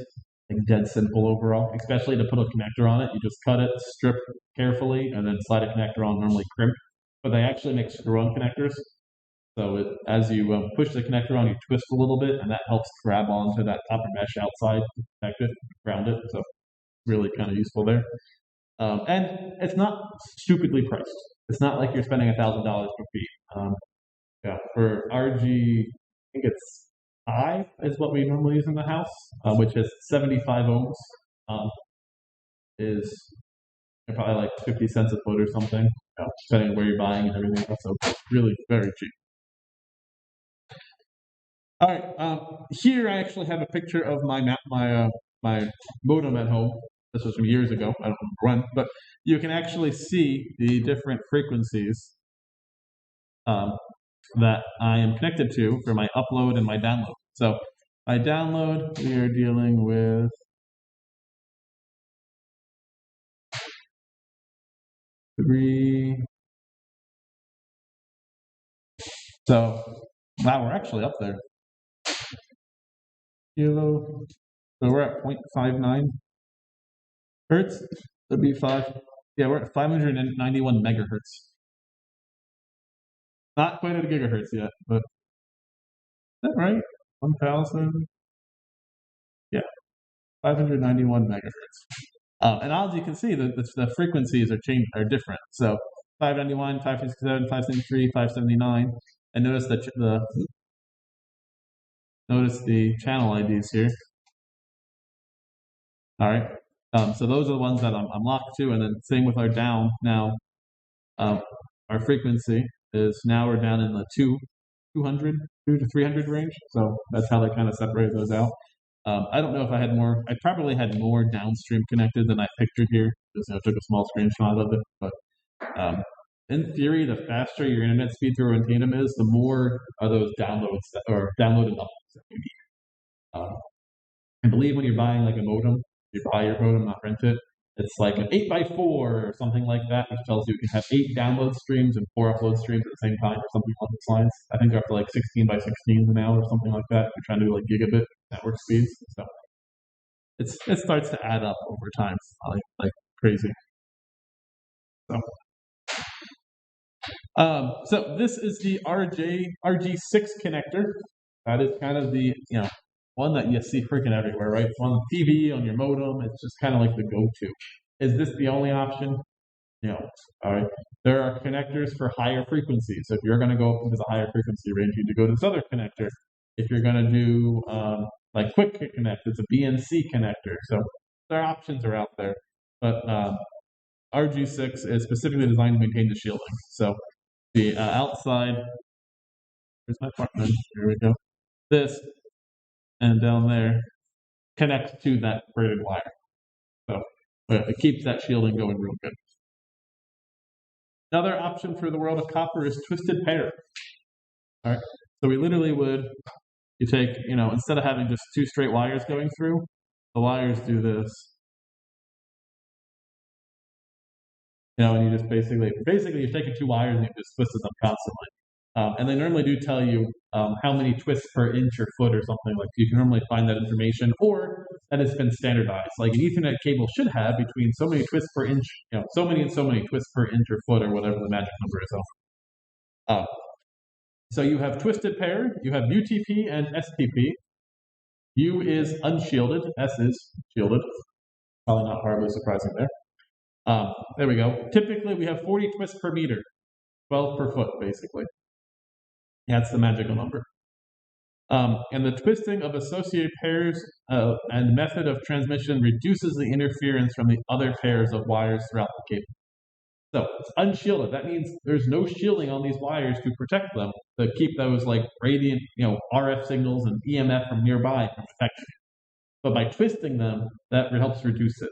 dead simple overall, especially to put a connector on it. You just cut it, strip carefully, and then slide a connector on, normally crimp. But they actually make screw-on connectors. So as you push the connector on, you twist a little bit, and that helps grab onto that copper mesh outside to protect it, ground it. So really kind of useful there. And it's not stupidly priced. It's not like you're spending $1,000 per feet. Yeah, for RG, I think it's 5 is what we normally use in the house, which is 75 ohms. Is probably like 50 cents a foot or something, depending on where you're buying and everything else. So it's really very cheap. All right, here I actually have a picture of my modem at home. This was from years ago. I don't remember when, but you can actually see the different frequencies that I am connected to for my upload and my download. So my download, we are dealing with three. So wow, we're actually up there. Kilo. So we're at 0.59 hertz. That'd be 5. Yeah, we're at 591 megahertz. Not quite at a gigahertz yet, but is that right? 1,000. Yeah, 591 megahertz. And as you can see, the frequencies are different. So 591, 557, 573, 579, and notice the channel IDs here. All right. So those are the ones that I'm locked to, and then same with our down. Now, our frequency is now we're down in the 200 to 300 range. So that's how they kind of separate those out. I don't know if I had more. I probably had more downstream connected than I pictured here, because I took a small screenshot of it. But in theory, the faster your internet speed through a tandem is, the more of those downloads or downloaded uploads that you need. I believe when you're buying like a modem, you buy your modem, not rent it. It's like an 8x4 or something like that, which tells you can have 8 download streams and 4 upload streams at the same time, or something along those lines. I think they're up to like 16x16 now, or something like that. We're trying to do like gigabit network speeds. So it starts to add up over time, like crazy. So this is the RG6 connector. That is kind of the one that you see freaking everywhere, right? It's on the TV, on your modem. It's just kind of like the go-to. Is this the only option? No. All right. There are connectors for higher frequencies. So if you're going to go up into the higher frequency range, you need to go to this other connector. If you're going to do like quick connect, it's a BNC connector. So their options are out there. But RG6 is specifically designed to maintain the shielding. So the outside, where's my partner? Here we go. This and down there connects to that braided wire. So it keeps that shielding going real good. Another option for the world of copper is twisted pair. All right. So we literally you take, instead of having just 2 straight wires going through, the wires do this. And you just basically you're taking 2 wires and you just twisted them constantly. And they normally do tell you how many twists per inch or foot or something. Like you can normally find that information, or that it's been standardized. Like an Ethernet cable should have between so many twists per inch, so many and so many twists per inch or foot, or whatever the magic number is. So you have twisted pair, you have UTP and STP. U is unshielded, S is shielded. Probably not horribly surprising there. There we go. Typically, we have 40 twists per meter, 12 per foot, basically. That's the magical number. And the twisting of associated pairs and method of transmission reduces the interference from the other pairs of wires throughout the cable. So it's unshielded. That means there's no shielding on these wires to protect them, to keep those like radiant, RF signals and EMF from nearby from affecting. But by twisting them, that helps reduce it.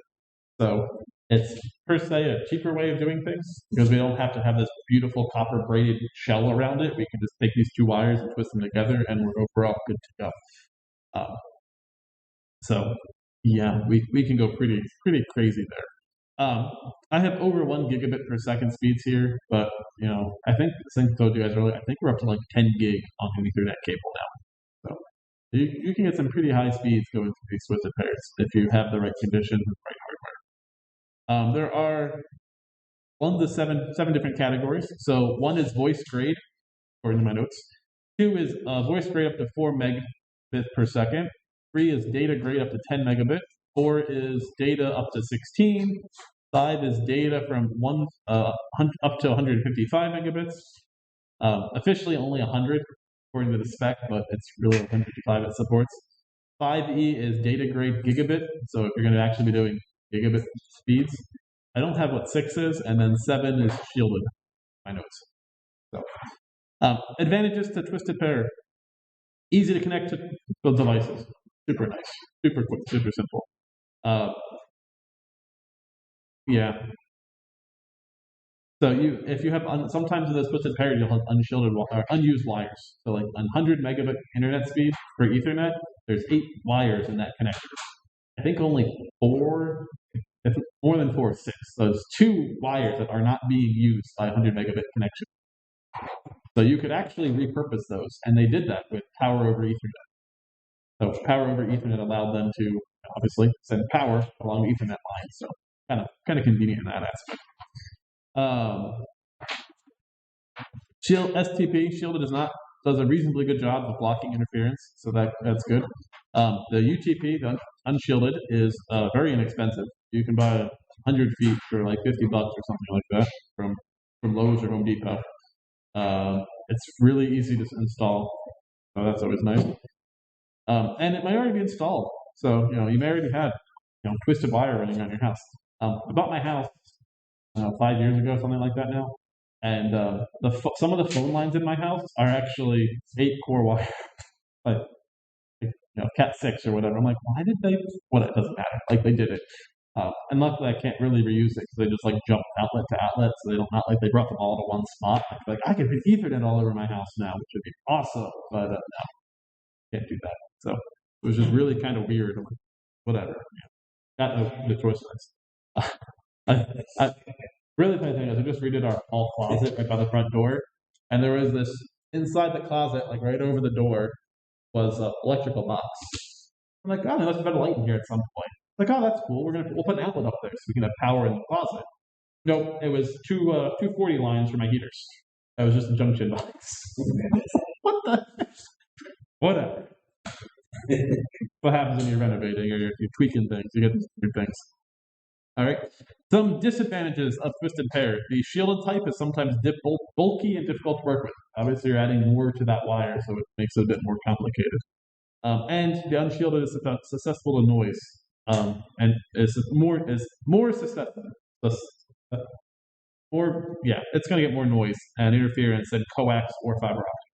So it's per se a cheaper way of doing things because we don't have to have this beautiful copper braided shell around it. We can just take these two wires and twist them together, and we're overall good to go. So yeah, we can go pretty crazy there. I have over 1 gigabit per second speeds here, but I think I told you guys earlier, I think we're up to like 10 gig on an Ethernet cable now. So you can get some pretty high speeds going through these twisted pairs if you have the right conditions and the right hardware. There are 1 to 7 different categories. So 1 is voice grade, according to my notes. 2 is voice grade up to 4 megabits per second. 3 is data grade up to 10 megabits. 4 is data up to 16. 5 is data from up to 155 megabits. Officially only 100 according to the spec, but it's really 155 it supports. 5E is data grade gigabit, so if you're going to actually be doing gigabit speeds. I don't have what 6 is, and then 7 is shielded, my notes. So, advantages to twisted pair. Easy to connect to both devices. Super nice, super quick, super simple. Yeah. So if you have sometimes in this twisted pair, you'll have unshielded or unused wires. So like 100 megabit internet speed for Ethernet, there's 8 wires in that connector. I think only 4, if more than 4 or 6. So there's 2 wires that are not being used by 100 megabit connection. So you could actually repurpose those, and they did that with power over Ethernet. So power over Ethernet allowed them to obviously send power along the Ethernet line. So kind of convenient in that aspect. Shielded does a reasonably good job of blocking interference, so that's good. The UTP, the unshielded, is very inexpensive. You can buy 100 feet for like $50 or something like that from Lowe's or Home Depot. It's really easy to install, so that's always nice. And it might already be installed, so you may already have twisted wire running around your house. I bought my house 5 years ago, something like that now, and some of the phone lines in my house are actually 8-core wire, like Cat 6 or whatever. I'm like, why did they? Well, it doesn't matter. Like they did it, and luckily I can't really reuse it because they just like jump outlet to outlet, so not like they brought them all to one spot. Like I could put Ethernet all over my house now, which would be awesome, but no, can't do that. So it was just really kind of weird. Like, whatever. Got no choice. Really funny thing is I just redid our hall closet right by the front door, and there was this inside the closet, like right over the door, was an electrical box. I'm like, oh, there's a better light in here at some point. Like, oh, that's cool. We'll put an outlet up there so we can have power in the closet. Nope, it was 240 lines for my heaters. That was just a junction box. What the? Whatever. What happens when you're renovating or you're tweaking things? You get these weird things. All right. Some disadvantages of twisted pair. The shielded type is sometimes bulky and difficult to work with. Obviously, you're adding more to that wire, so it makes it a bit more complicated. And the unshielded is susceptible to noise, and is more susceptible. It's going to get more noise and interference than coax or fiber optic.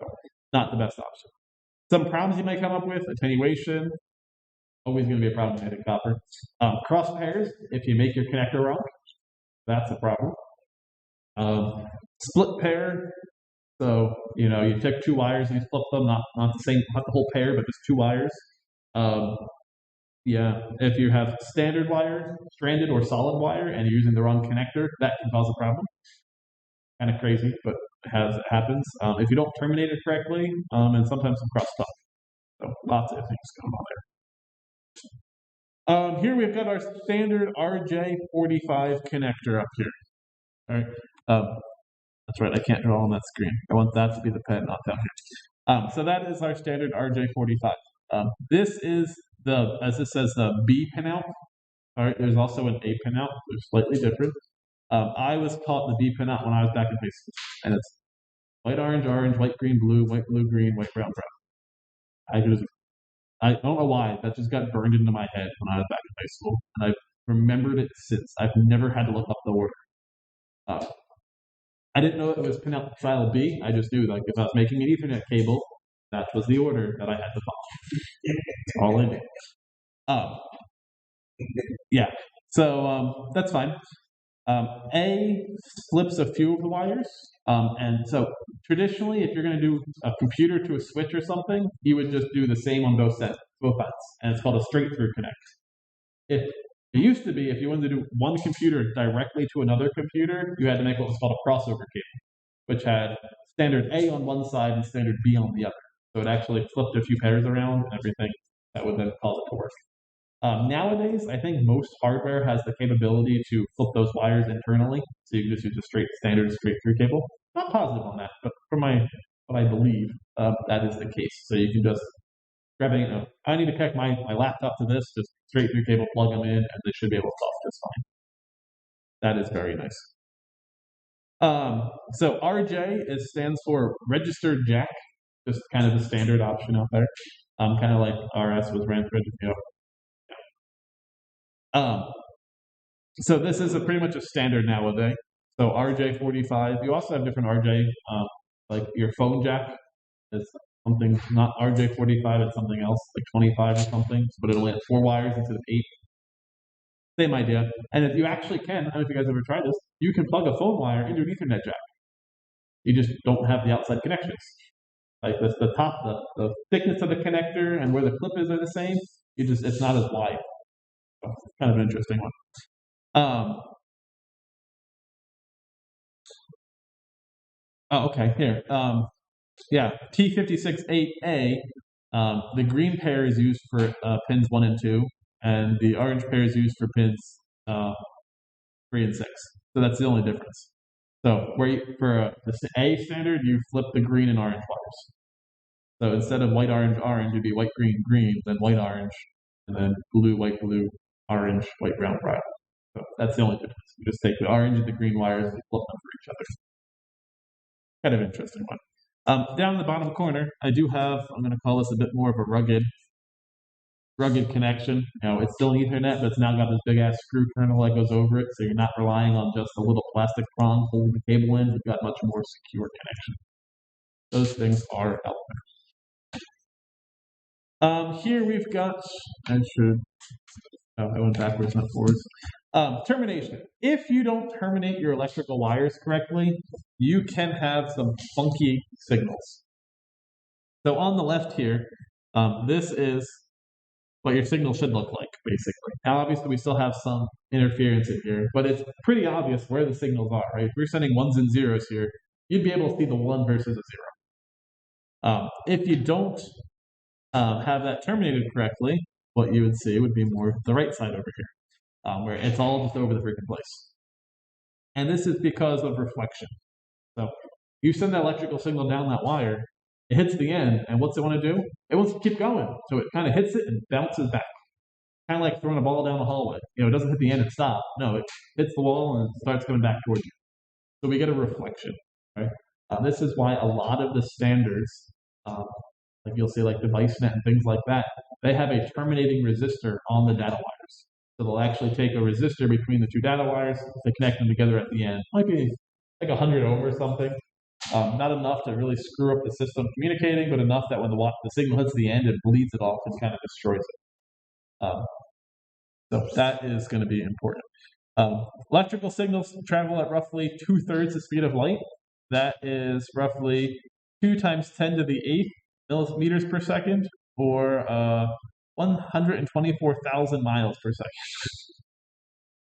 So, not the best option. Some problems you might come up with: attenuation. Always going to be a problem with copper. Cross pairs, if you make your connector wrong, that's a problem. Split pair, so you take 2 wires and you split them, not the whole pair, but just 2 wires. If you have standard wire, stranded or solid wire, and you're using the wrong connector, that can cause a problem. Kind of crazy, but it happens. If you don't terminate it correctly, and sometimes some crosstalk. So lots of things going on there. Here we've got our standard Rj45 connector up here. All right. That's right, I can't draw on that screen. I want that to be the pen, not down here. So that is our standard Rj45. This is as it says, the B pinout. All right, there's also an A pinout. They're slightly different. I was taught the B pinout when I was back in high school, and it's white, orange, orange, white, green, blue, green, white, brown, brown. I don't know why, that just got burned into my head when I was back in high school, and I've remembered it since. I've never had to look up the order. I didn't know it was pin out file B. I just knew, like, if I was making an Ethernet cable, that was the order that I had to follow. That's all I knew. Yeah, so that's fine. A flips a few of the wires, and so traditionally, if you're going to do a computer to a switch or something, you would just do the same on both ends, and it's called a straight-through connect. It used to be, if you wanted to do one computer directly to another computer, you had to make what was called a crossover cable, which had standard A on one side and standard B on the other. So it actually flipped a few pairs around and everything that would then cause it to work. Nowadays, I think most hardware has the capability to flip those wires internally, so you can just use a standard straight-through cable. Not positive on that, but from what I believe, that is the case. So you can just grab it. I need to connect my laptop to this, just straight-through cable, plug them in, and they should be able to talk just fine. That is very nice. So RJ stands for registered jack, just kind of the standard option out there. Kind of like RS was registered. So this is pretty much a standard nowadays. So Rj45. You also have different RJ, like your phone jack is something not Rj45, it's something else, like 25 or something, but it only has 4 wires instead of 8. Same idea. And if you actually can, I don't know if you guys ever tried this, you can plug a phone wire into an Ethernet jack. You just don't have the outside connections. Like the thickness of the connector and where the clip is are the same. It's not as wide. So it's kind of an interesting one. Okay, here. Yeah, T56-8A, the green pair is used for pins 1 and 2, and the orange pair is used for pins 3 and 6. So that's the only difference. So for the A standard, you flip the green and orange wires. So instead of white, orange, orange, it'd be white, green, green, then white, orange, and then blue, white, blue, orange, white, brown, brown. So that's the only difference. You just take the orange and the green wires and flip them for each other. Kind of interesting one. Down in the bottom corner, I do have, I'm going to call this a bit more of a rugged connection. It's still an Ethernet, but it's now got this big ass screw kernel that goes over it, so you're not relying on just a little plastic prong holding the cable in. You've got much more secure connection. Those things are out there. Here we've got, I went backwards, not forwards. Termination. If you don't terminate your electrical wires correctly, you can have some funky signals. So on the left here, this is what your signal should look like, basically. Now, obviously, we still have some interference in here, but it's pretty obvious where the signals are, right? If we're sending 1s and 0s here, you'd be able to see the 1 versus a 0. If you don't have that terminated correctly, what you would see would be more the right side over here, where it's all just over the freaking place. And this is because of reflection. So you send that electrical signal down that wire, it hits the end, and what's it want to do? It wants to keep going. So it kind of hits it and bounces back. Kind of like throwing a ball down the hallway. It doesn't hit the end and stop. No, it hits the wall and starts coming back towards you. So we get a reflection, right? This is why a lot of the standards, like you'll see like DeviceNet and things like that, they have a terminating resistor on the data wires. So they'll actually take a resistor between the 2 data wires to connect them together at the end. Might be like 100 ohm or something. Not enough to really screw up the system communicating, but enough that when the signal hits the end, it bleeds it off and kind of destroys it. So that is going to be important. Electrical signals travel at roughly 2/3 the speed of light. That is roughly 2 × 10⁸ millimeters per second, or 124,000 miles per second.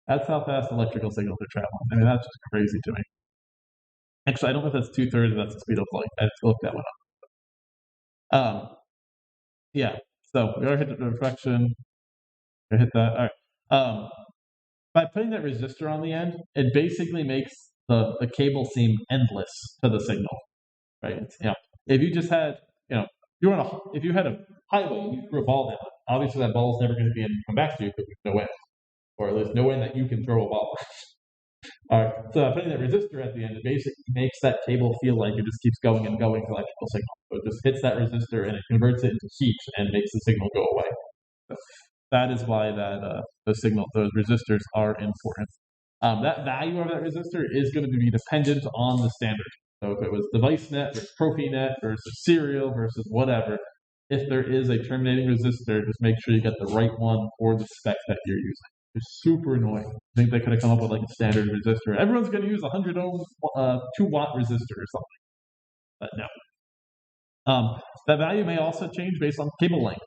That's how fast electrical signals are traveling. I mean, that's just crazy to me. Actually, I don't know if that's 2/3 or that's the speed of light. I have to look that one up. Yeah, so we already hit the reflection. I hit that. All right. By putting that resistor on the end, it basically makes the cable seem endless to the signal, right? If you just had, if you had a highway and you threw a ball down it, obviously that ball is never going to be able to come back to you because there's no way, or there's no way that you can throw a ball. All right, so putting that resistor at the end, it basically makes that cable feel like it just keeps going and going to electrical signal. So it just hits that resistor and it converts it into heat and makes the signal go away. So that is why those resistors are important. That value of that resistor is going to be dependent on the standard. So if it was device net versus Profinet versus serial versus whatever, if there is a terminating resistor, just make sure you get the right one for the spec that you're using. It's super annoying. I think they could have come up with like a standard resistor. Everyone's going to use a 100 ohm 2-watt resistor or something. But no. That value may also change based on cable length.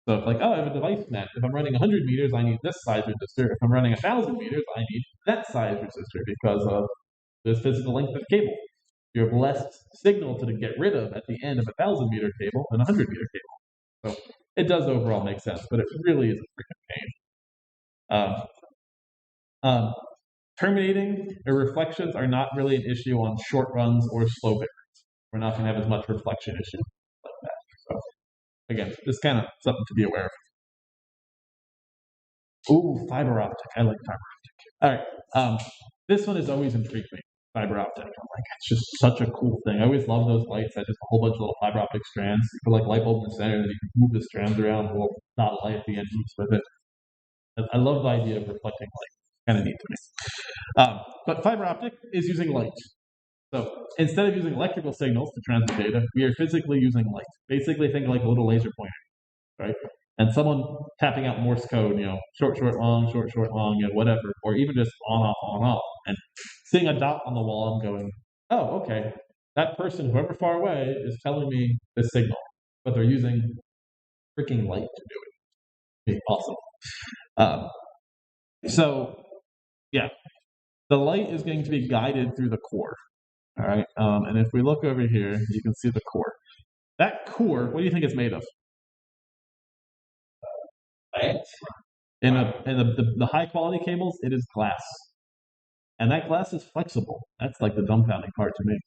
So if like, oh, I have a device net. If I'm running 100 meters, I need this size resistor. If I'm running 1,000 meters, I need that size resistor because of the physical length of cable. You have less signal to get rid of at the end of a 1,000 meter cable than a 100 meter cable. So it does overall make sense, but it really is a freaking pain. Terminating or reflections are not really an issue on short runs or slow bit runs. We're not going to have as much reflection issue like that. So again, just kind of something to be aware of. Ooh, fiber optic. I like fiber optic. All right. This one has always intrigued me. Fiber optic. I'm like, it's just such a cool thing. I always love those lights. I just a whole bunch of little fiber optic strands. You put like light bulb in the center, and then you can move the strands around. A little dot of light at the end moves with it. I love the idea of reflecting light. Kind of neat to me. But fiber optic is using light. So instead of using electrical signals to transmit data, we are physically using light. Basically, think like a little laser pointer, right? And someone tapping out Morse code, short, long, short, long, whatever, or even just on, off, and seeing a dot on the wall and going, oh, okay, that person, whoever far away, is telling me this signal, but they're using freaking light to do it. Okay, awesome. So, yeah, the light is going to be guided through the core, all right? And if we look over here, you can see the core. That core, what do you think it's made of? In the high quality cables, it is glass. And that glass is flexible. That's like the dumbfounding part to me.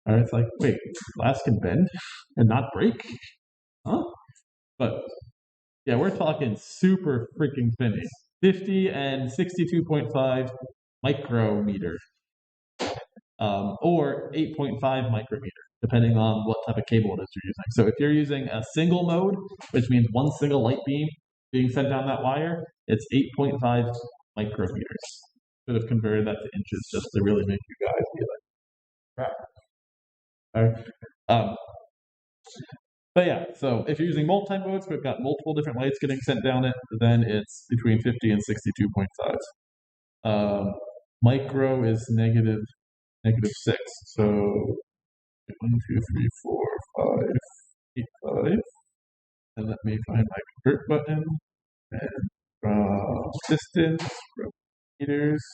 All right, it's like, wait, glass can bend and not break? Huh? But yeah, we're talking super freaking thin. 50 and 62.5 micrometer. Or 8.5 micrometer, depending on what type of cable it is you're using. So if you're using a single mode, which means one single light beam being sent down that wire, it's 8.5 micrometers. Should have converted that to inches just to really make you guys be like, right. All right. But yeah, so if you're using multi-modes, we've got multiple different lights getting sent down it, then it's between 50 and 62.5. Micro is negative 6. So 1, 2, 3, 4, 5, 8, 5. And let me find my convert button. And from distance, from meters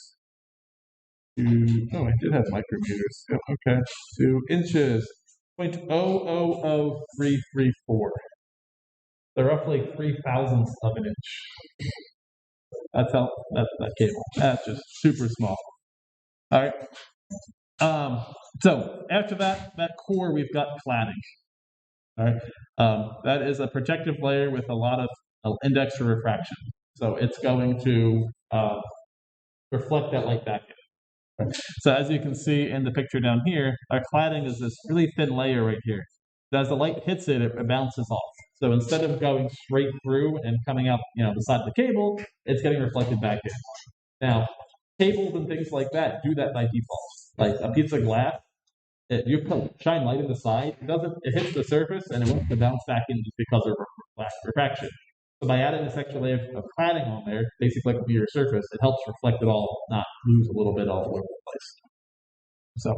to, oh, I did have micrometers. Yeah, okay. To inches, 0.000334. They're roughly 3,000ths of an inch. That's that cable. That's just super small. All right. So after that core, we've got cladding. All right. That is a protective layer with a lot of index for refraction. So it's going to reflect that light back in. Right. So as you can see in the picture down here, our cladding is this really thin layer right here. So as the light hits it, it bounces off. So instead of going straight through and coming out, the side of the cable, it's getting reflected back in. Now, cables and things like that do that by default. Like a piece of glass, you shine light in the side, it hits the surface and it wants to bounce back in just because of refraction. So by adding this extra layer of cladding on there, basically like a mirror surface, it helps reflect it all, not lose a little bit all over the place. So,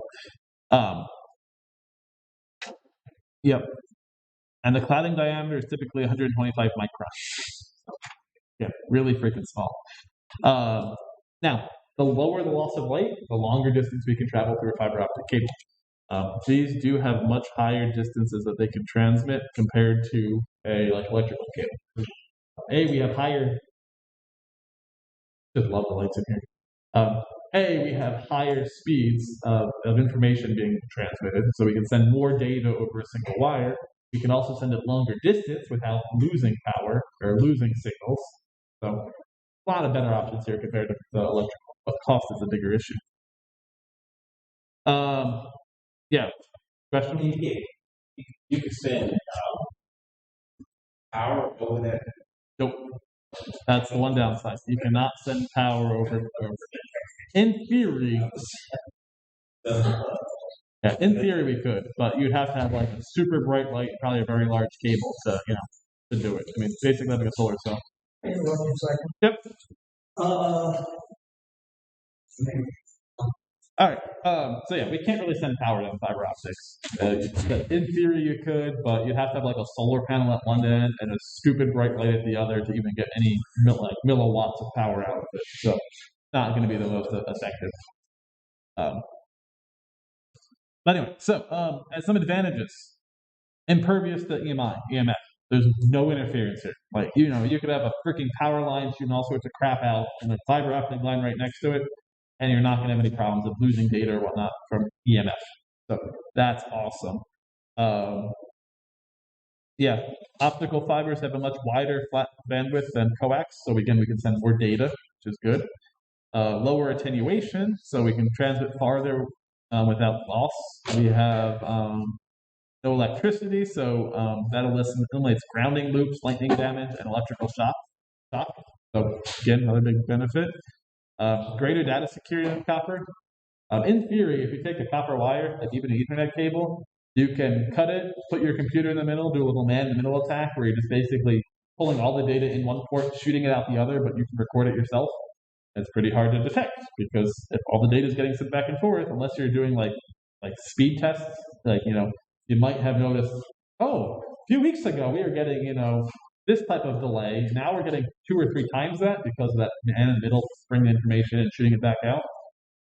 yep. And the cladding diameter is typically 125 microns. So, yeah, really freaking small. Now, the lower the loss of light, the longer distance we can travel through a fiber optic cable. These do have much higher distances that they can transmit compared to a electrical cable. We have higher. Just love the lights in here. We have higher speeds of information being transmitted, so we can send more data over a single wire. We can also send it longer distance without losing power or losing signals. So a lot of better options here compared to the electrical, but cost is a bigger issue. Yeah. Question? You can send power over that. Nope. That's the one downside. You cannot send power over. In theory, yeah, in theory we could, but you'd have to have like a super bright light, probably a very large cable to, to do it. I mean, basically having a solar cell. Yep. All right. So yeah, we can't really send power down fiber optics. In theory, you could, but you'd have to have like a solar panel at one end and a stupid bright light at the other to even get any milliwatts of power out of it. So, not going to be the most effective. But anyway, so as some advantages, impervious to EMF. There's no interference here. Like you could have a freaking power line shooting all sorts of crap out, and a fiber optic line right next to it, and you're not going to have any problems of losing data or whatnot from EMF. So that's awesome. Yeah, optical fibers have a much wider flat bandwidth than coax, so again, we can send more data, which is good. Lower attenuation, so we can transmit farther without loss. We have no electricity, so that eliminates grounding loops, lightning damage, and electrical shock. So again, another big benefit. Greater data security than copper. In theory, if you take a copper wire, like even an Ethernet cable, you can cut it, put your computer in the middle, do a little man-in-the-middle attack where you're just basically pulling all the data in one port, shooting it out the other, but you can record it yourself. It's pretty hard to detect because if all the data is getting sent back and forth, unless you're doing like speed tests, you might have noticed, oh, a few weeks ago we were getting, this type of delay. Now we're getting 2 or 3 times that because of that man in the middle bringing the information and shooting it back out.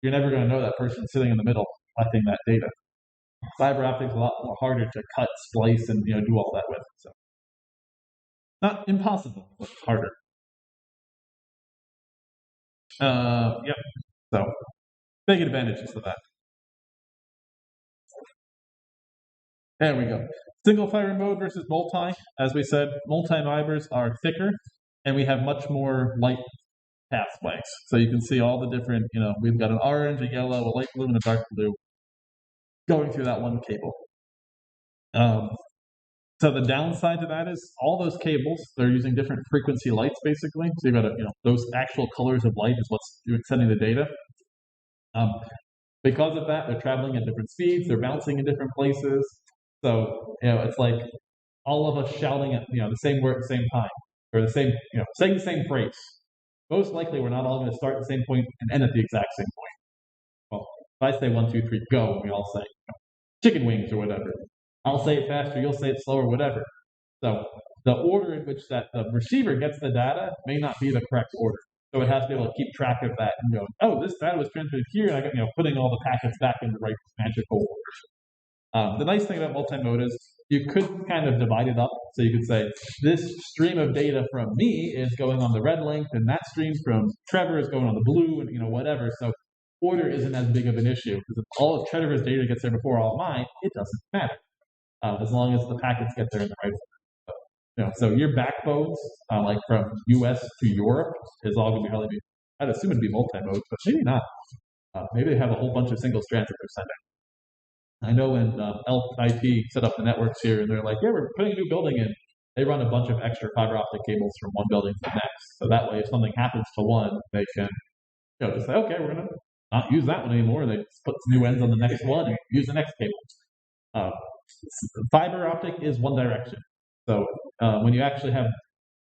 You're never going to know that person sitting in the middle collecting that data. Fiber optics is a lot more harder to cut, splice, and do all that with. So not impossible, but harder. Yep. So big advantages to that. There we go. Single fiber mode versus multi. As we said, multi fibers are thicker, and we have much more light pathways. So you can see all the different, we've got an orange, a yellow, a light blue, and a dark blue going through that one cable. So the downside to that is all those cables, they're using different frequency lights basically. So you've got those actual colors of light is what's sending the data. Because of that, they're traveling at different speeds, they're bouncing in different places. So, it's like all of us shouting at, the same word at the same time, or the same, saying the same phrase. Most likely, we're not all going to start at the same point and end at the exact same point. Well, if I say 1, 2, 3, go, we all say chicken wings or whatever. I'll say it faster, you'll say it slower, whatever. So the order in which that the receiver gets the data may not be the correct order. So it has to be able to keep track of that and go, oh, this data was transmitted here, and I got putting all the packets back in the right magical order. The nice thing about multimode is you could kind of divide it up. So you could say, this stream of data from me is going on the red length, and that stream from Trevor is going on the blue, and whatever. So order isn't as big of an issue, because if all of Trevor's data gets there before all of mine, it doesn't matter. As long as the packets get there in the right order. So your backbones, like from US to Europe, is all going to probably be, I'd assume it'd be multi-mode, but maybe not. Maybe they have a whole bunch of single strands that they're sending. I know when IP set up the networks here, and they're like, yeah, we're putting a new building in. They run a bunch of extra fiber optic cables from one building to the next. So that way, if something happens to one, they can just say, okay, we're going to not use that one anymore. They just put some new ends on the next one and use the next cable. Fiber optic is one direction. So when you actually have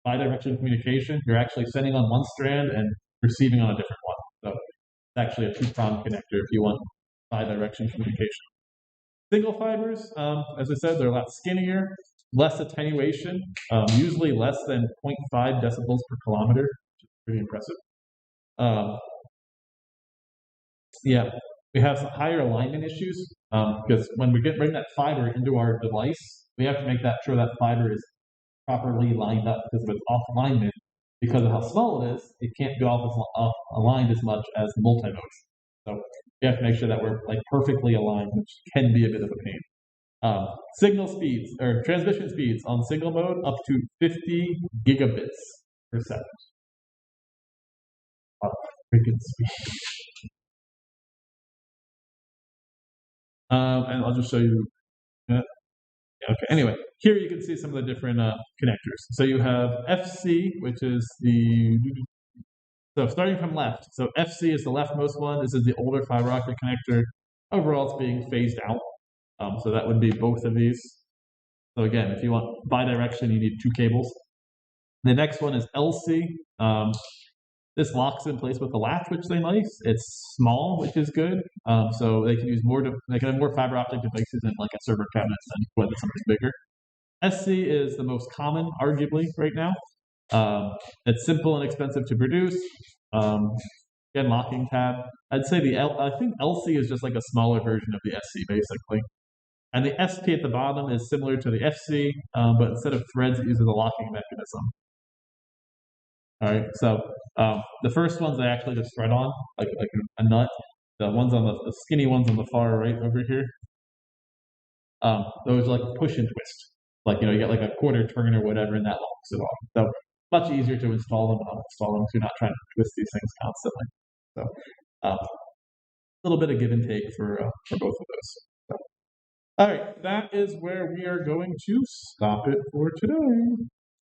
bidirectional communication, you're actually sending on one strand and receiving on a different one. So it's actually a 2-prong connector if you want bidirectional communication. Single fibers, as I said, they're a lot skinnier, less attenuation, usually less than 0.5 decibels per kilometer, which is pretty impressive. Yeah, we have some higher alignment issues because when we bring that fiber into our device, we have to make sure that fiber is properly lined up, because if it's off alignment, because of how small it is, it can't be off aligned as much as the multi-modes. So we have to make sure that we're perfectly aligned, which can be a bit of a pain. Signal speeds or transmission speeds on single mode up to 50 gigabits per second. Freaking speed. And I'll just show you. Okay. Anyway, here you can see some of the different connectors. So you have FC, which is so starting from left. So FC is the leftmost one. This is the older fiber optic connector. Overall, it's being phased out. So that would be both of these. So again, if you want bidirection, you need 2 cables. The next one is LC. This locks in place with the latch, which is nice. It's small, which is good. So they can use they can have more fiber optic devices in like a server cabinet than whether something bigger. SC is the most common, arguably, right now. It's simple and expensive to produce. Again, locking tab. I'd say I think LC is just like a smaller version of the SC, basically. And the SP at the bottom is similar to the FC, but instead of threads, it uses a locking mechanism. All right, so the first ones I actually just thread on, like a nut. The ones on the skinny ones on the far right over here, those are like push and twist. Like, you get like a quarter turn or whatever, and that locks it on. So much easier to install them and uninstall them, so you're not trying to twist these things constantly. So a little bit of give and take for both of those. So, all right, that is where we are going to stop it for today.